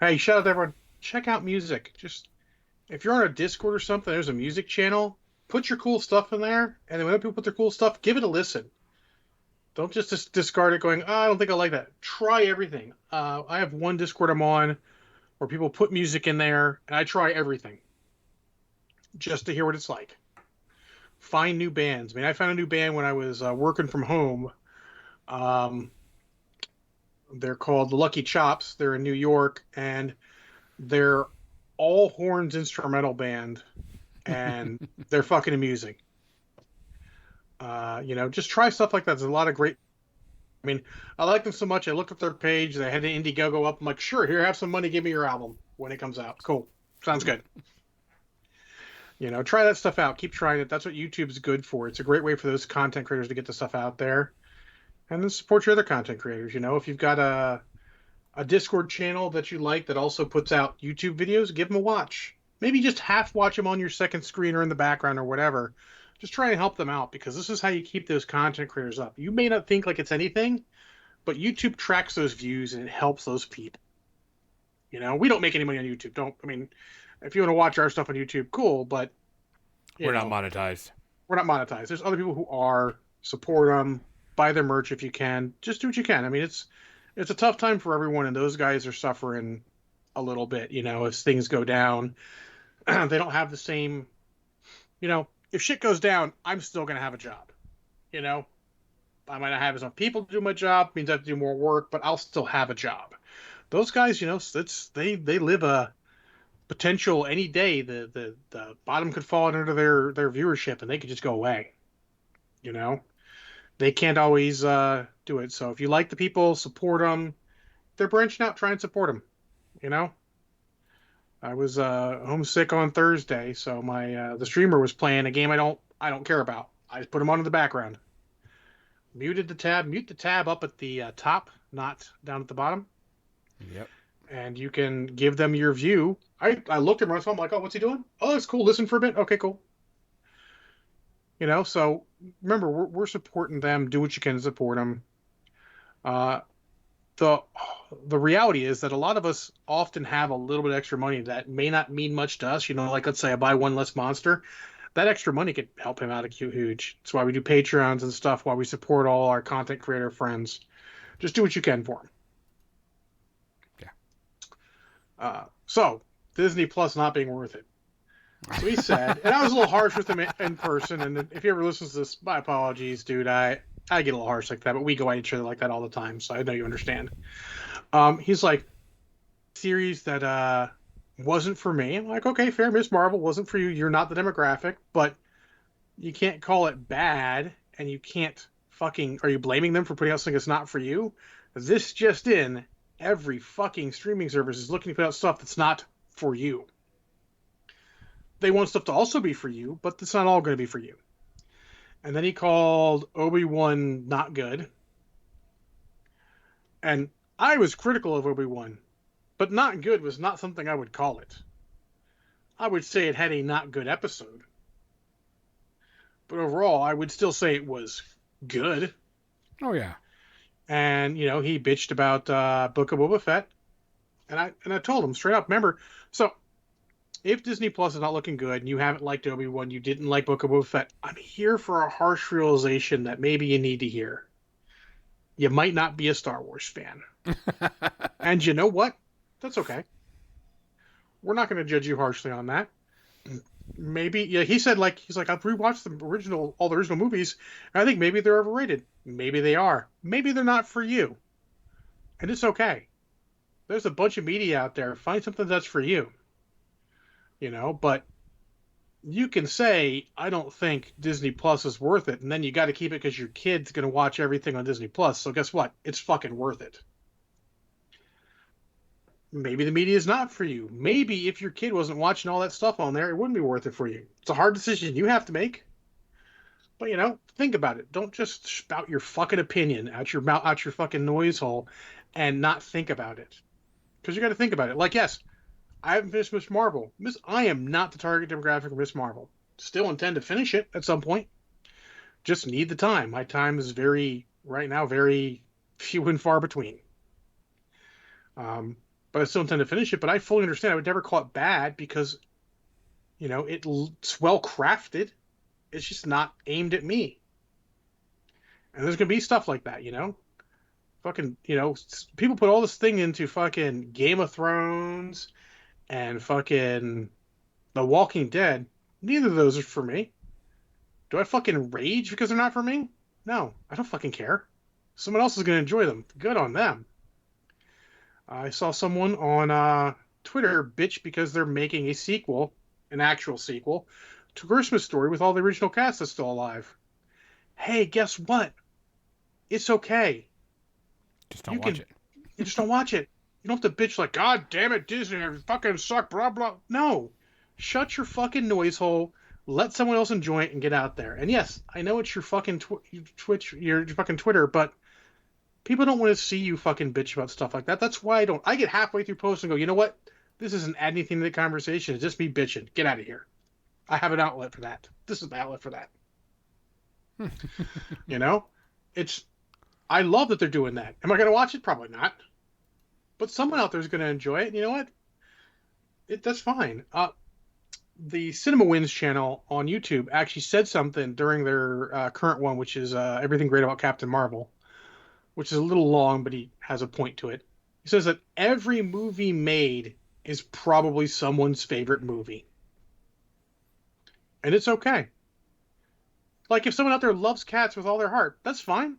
Hey, shout out to everyone. Check out music. Just if you're on a Discord or something, there's a music channel. Put your cool stuff in there, and then when people put their cool stuff, give it a listen. Don't just discard it going, oh, I don't think I like that. Try everything. I have one Discord I'm on where people put music in there, and I try everything just to hear what it's like. Find new bands. I mean, I found a new band when I was working from home. Um, they're called the Lucky Chops. They're in New York, and they're all horns instrumental band, and they're fucking amusing. Just try stuff like that. There's a lot of great. I mean, I like them so much. I looked at their page. They had an Indiegogo up. I'm like, sure, here, have some money. Give me your album when it comes out. Cool. Sounds good. Try that stuff out. Keep trying it. That's what YouTube's good for. It's a great way for those content creators to get the stuff out there, and then support your other content creators. If you've got a Discord channel that you like that also puts out YouTube videos, give them a watch. Maybe just half watch them on your second screen or in the background or whatever. Just try and help them out because this is how you keep those content creators up. You may not think like it's anything, but YouTube tracks those views and it helps those people. We don't make any money on YouTube. If you want to watch our stuff on YouTube, cool, but We're not monetized. we're not monetized. There's other people who are. Support them, buy their merch if you can. Just do what you can. I mean, it's a tough time for everyone, and those guys are suffering a little bit. As things go down, they don't have the same. If shit goes down, I'm still gonna have a job. You know, I might not have enough people to do my job. Means I have to do more work, but I'll still have a job. Those guys, they live a potential any day. The bottom could fall under their viewership, and they could just go away. You know, they can't always do it. So if you like the people, support them. If they're branching out, try and support them. You know, I was homesick on Thursday, so my the streamer was playing a game I don't care about. I just put him on in the background. Muted the tab. Mute the tab up at the top, not down at the bottom. Yep. And you can give them your view. I looked at him, I'm like, oh, what's he doing? Oh, that's cool. Listen for a bit. Okay, cool. So remember, we're supporting them. Do what you can to support them. Uh, the the reality is that a lot of us often have a little bit extra money that may not mean much to us. Like let's say I buy one less monster. That extra money could help him out a huge. That's why we do Patreons and stuff. Why we support all our content creator friends. Just do what you can for them. So Disney Plus not being worth it. So he said, and I was a little harsh with him in person. And if he ever listens to this, my apologies, dude. I get a little harsh like that, but we go at each other like that all the time, so I know you understand. He's like, series that wasn't for me. I'm like, okay, fair. Miss Marvel wasn't for you. You're not the demographic, but you can't call it bad, and you can't fucking. Are you blaming them for putting out something that's not for you? This just in. Every fucking streaming service is looking to put out stuff that's not for you. They want stuff to also be for you, but it's not all going to be for you. And then he called Obi-Wan not good. And I was critical of Obi-Wan, but not good was not something I would call it. I would say it had a not good episode. But overall, I would still say it was good. Oh, yeah. And, he bitched about Book of Boba Fett. And I told him straight up, remember, so if Disney Plus is not looking good and you haven't liked Obi-Wan, you didn't like Book of Boba Fett, I'm here for a harsh realization that maybe you need to hear. You might not be a Star Wars fan. And you know what? That's okay. We're not going to judge you harshly on that. Maybe, yeah, he's like, I've rewatched all the original movies, and I think maybe they're overrated. Maybe they are. Maybe they're not for you. And it's okay. There's a bunch of media out there. Find something that's for you. But You can say, I don't think Disney Plus is worth it, and then you got to keep it because your kid's going to watch everything on Disney Plus. So guess what? It's fucking worth it. Maybe the media is not for you. Maybe if your kid wasn't watching all that stuff on there, it wouldn't be worth it for you. It's a hard decision you have to make. But think about it. Don't just spout your fucking opinion out your mouth, out your fucking noise hole, and not think about it. Because you got to think about it. Like, yes, I haven't finished Miss Marvel. I am not the target demographic of Miss Marvel. Still intend to finish it at some point. Just need the time. My time is right now, very few and far between. Um, but I still intend to finish it. But I fully understand. I would never call it bad because it's well crafted. It's just not aimed at me. And there's gonna be stuff like that. Fucking, people put all this thing into fucking Game of Thrones and fucking The Walking Dead. Neither of those are for me. Do I fucking rage because they're not for me? No, I don't fucking care. Someone else is gonna enjoy them. Good on them. I saw someone on Twitter bitch because they're making a sequel, an actual sequel, to Christmas Story with all the original cast that's still alive. Hey, guess what? It's okay. Just don't You watch can it. you just don't watch it. You don't have to bitch like, God damn it, Disney, you fucking suck, blah blah. No. Shut your fucking noise hole. Let someone else enjoy it and get out there. And yes, I know it's your fucking Twitch, your fucking Twitter, but people don't want to see you fucking bitch about stuff like that. That's why I don't. I get halfway through posts and go, you know what? This isn't adding anything to the conversation. It's just me bitching. Get out of here. I have an outlet for that. This is the outlet for that. You know, it's. I love that they're doing that. Am I going to watch it? Probably not. But someone out there is going to enjoy it. And you know what? That's fine. The Cinema Wins channel on YouTube actually said something during their current one, which is everything great about Captain Marvel, which is a little long, but he has a point to it. He says that every movie made is probably someone's favorite movie. And it's okay. Like, if someone out there loves cats with all their heart, that's fine.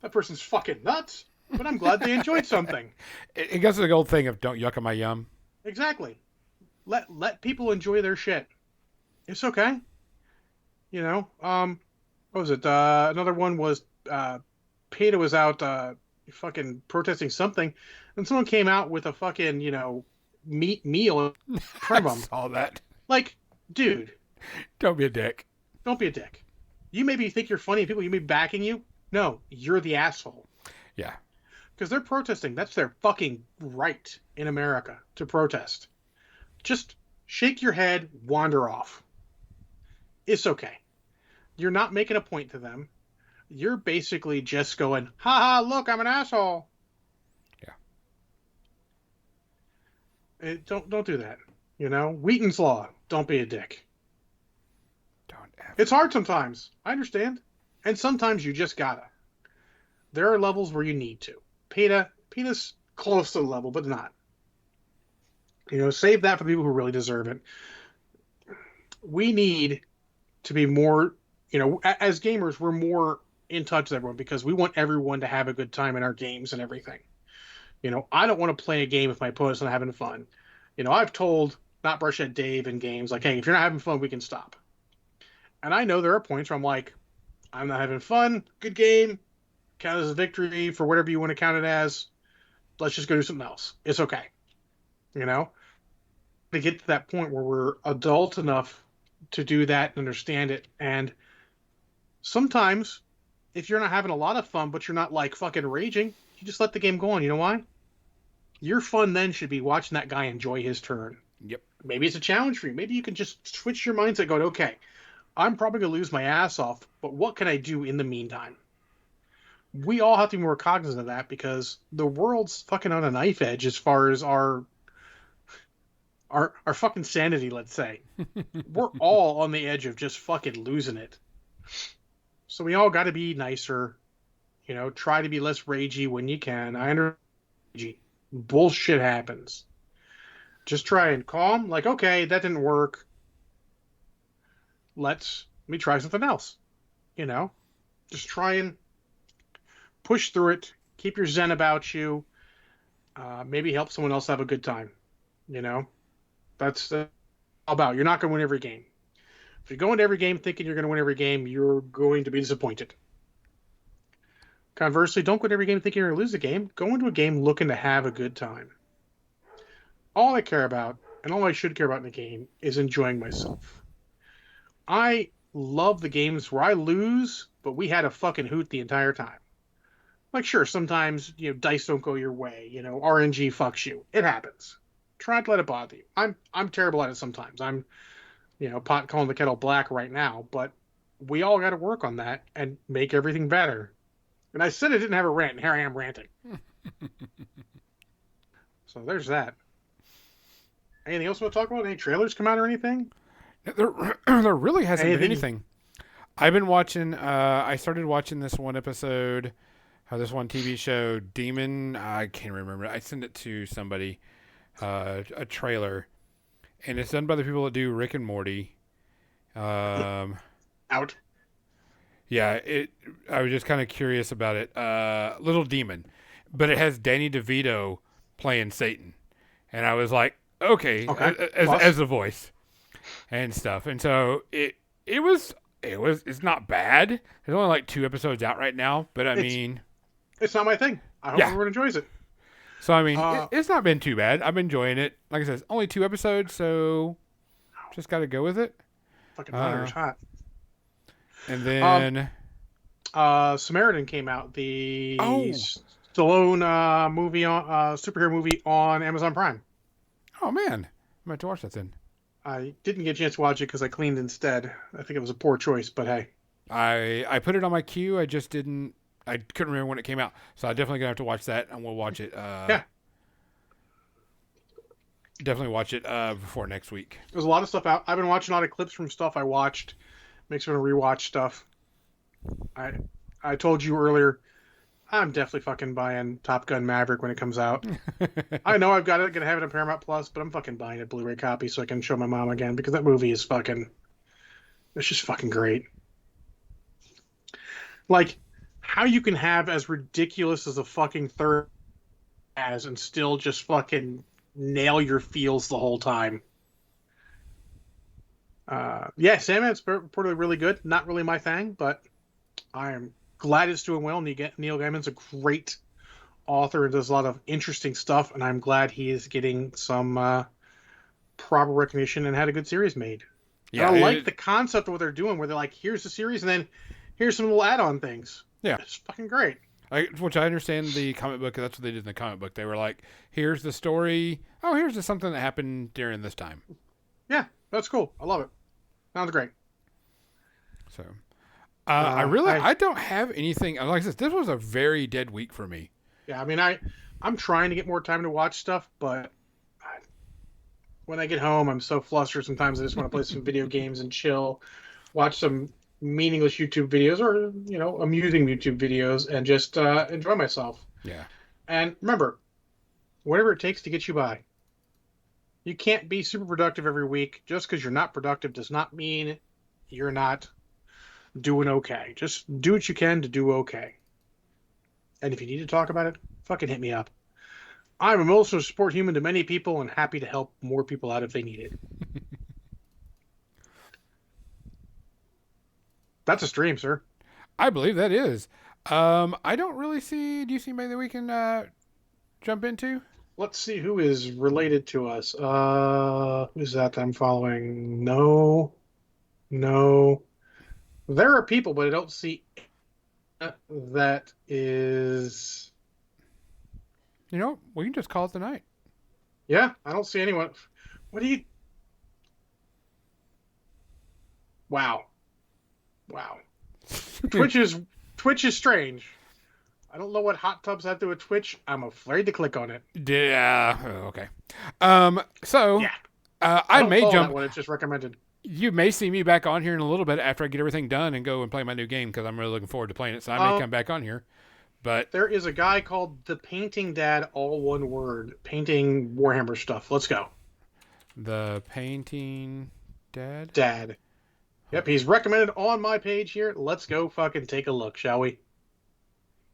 That person's fucking nuts, but I'm glad they enjoyed something. It goes to the old thing of don't yuck on my yum. Exactly. Let people enjoy their shit. It's okay. What was it? Another one was PETA was out fucking protesting something, and someone came out with a fucking, meat meal in I front of them. saw that. Like, dude, Don't be a dick. don't be a dick. You maybe think you're funny, and people you may be backing you. No, you're the asshole. Yeah. Because they're protesting. That's their fucking right in America to protest. Just shake your head, wander off. It's okay. You're not making a point to them. You're basically just going, ha ha, look, I'm an asshole. Yeah. Don't do that. Wheaton's Law. Don't be a dick. Don't ever. It's hard sometimes. I understand. And sometimes you just gotta. There are levels where you need to. PETA's close to the level, but not. Save that for people who really deserve it. We need to be more, as gamers, we're more in touch with everyone because we want everyone to have a good time in our games and everything. I don't want to play a game if my opponent's not having fun. I've told not brush at Dave in games like, hey, if you're not having fun, we can stop. And I know there are points where I'm like, I'm not having fun. Good game. Count as a victory for whatever you want to count it as. Let's just go do something else. It's okay. To get to that point where we're adult enough to do that and understand it. And sometimes, if you're not having a lot of fun, but you're not like fucking raging, you just let the game go on. You know why? Your fun then should be watching that guy enjoy his turn. Yep. Maybe it's a challenge for you. Maybe you can just switch your mindset going, okay, I'm probably going to lose my ass off, but what can I do in the meantime? We all have to be more cognizant of that because the world's fucking on a knife edge as far as our fucking sanity, let's say. We're all on the edge of just fucking losing it. So we all got to be nicer, try to be less ragey when you can. I understand bullshit happens. Just try and calm, like, okay, that didn't work. Let me try something else. Just try and push through it. Keep your zen about you. Maybe help someone else have a good time. That's all about. You're not going to win every game. If you go into every game thinking you're going to win every game, you're going to be disappointed. Conversely, don't go into every game thinking you're going to lose a game. Go into a game looking to have a good time. All I care about, and all I should care about in a game, is enjoying myself. I love the games where I lose, but we had a fucking hoot the entire time. Like, sure, sometimes, dice don't go your way. RNG fucks you. It happens. Try not to let it bother you. I'm terrible at it sometimes. I'm, pot calling the kettle black right now, but we all got to work on that and make everything better. And I said I didn't have a rant, and here I am ranting. So there's that. Anything else we want to talk about? Any trailers come out or anything? There really hasn't been anything. I've been watching. I started watching this one episode. This one TV show, Demon. I can't remember. I sent it to somebody. A trailer, and it's done by the people that do Rick and Morty. Out. Yeah. I was just kind of curious about it. Little Demon, but it has Danny DeVito playing Satan, and I was like, okay. As the voice and stuff, and so it's not bad. There's only like 2 episodes out right now, but it's not my thing. I hope everyone enjoys it. So it's not been too bad. I'm enjoying it. Like I said, it's only 2 episodes, so just got to go with it. Fucking monitor's hot. And then Samaritan came out, the Stallone movie on superhero movie on Amazon Prime. Oh man, I might have to watch that then. I didn't get a chance to watch it because I cleaned instead. I think it was a poor choice, but hey. I put it on my queue. I just didn't. I couldn't remember when it came out, so I definitely gonna have to watch that, and we'll watch it. Yeah. Definitely watch it before next week. There's a lot of stuff out. I've been watching a lot of clips from stuff I watched. Makes me want to rewatch stuff. I told you earlier, I'm definitely fucking buying Top Gun Maverick when it comes out. I know I've got it, gonna have it on Paramount Plus, but I'm fucking buying a Blu-ray copy so I can show my mom again because that movie is it's just fucking great. Like, how you can have as ridiculous as a fucking third as and still just fucking nail your feels the whole time. Sandman's reportedly really good. Not really my thing, but I am glad it's doing well. Neil Gaiman's a great author and does a lot of interesting stuff, and I'm glad he is getting some proper recognition and had a good series made. Yeah, and I like the concept of what they're doing, where they're like, here's the series, and then here's some little add-on things. Yeah. It's fucking great. Which I understand the comic book. That's what they did in the comic book. They were like, here's the story. Oh, here's just something that happened during this time. Yeah, that's cool. I love it. Sounds great. So, I don't have anything. Like I said, this was a very dead week for me. Yeah, I mean, I'm trying to get more time to watch stuff, but when I get home, I'm so flustered. Sometimes I just want to play some video games and chill, watch some meaningless YouTube videos or, amusing YouTube videos and just enjoy myself. Yeah. And remember, whatever it takes to get you by. You can't be super productive every week. Just because you're not productive does not mean you're not doing okay. Just do what you can to do okay. And if you need to talk about it, fucking hit me up. I'm an emotional support human to many people and happy to help more people out if they need it. That's a stream, sir. I believe that is. I don't really see. Do you see maybe we can jump into? Let's see who is related to us. Who's that I'm following? No. There are people, but I don't see that is. We can just call it the night. Yeah, I don't see anyone. What do you? Wow. Twitch is strange. I don't know what hot tubs have to do with Twitch. I'm afraid to click on it. Yeah. Okay. Yeah. I may jump. That one. It's just recommended. You may see me back on here in a little bit after I get everything done and go and play my new game because I'm really looking forward to playing it. So I may come back on here. But there is a guy called the Painting Dad, all one word, painting Warhammer stuff. Let's go. The Painting Dad? Dad. Yep, he's recommended on my page here. Let's go fucking take a look, shall we?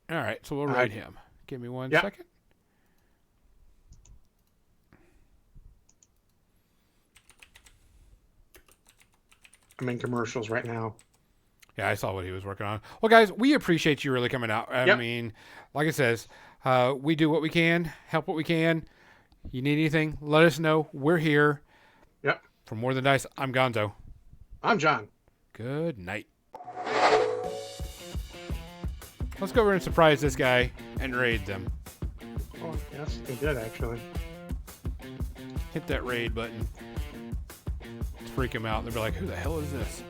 All right, so we'll raid him. Give me one second. I'm in commercials right now. Yeah, I saw what he was working on. Well, guys, we appreciate you really coming out. I Yep. mean, like I says, we do what we can, help what we can. You need anything, let us know. We're here. Yep. For More Than Dice, I'm Gonzo. I'm John. Good night. Let's go over and surprise this guy and raid them. Oh, yeah, that's good, actually. Hit that raid button. Let's freak him out. They'll be like, who the hell is this?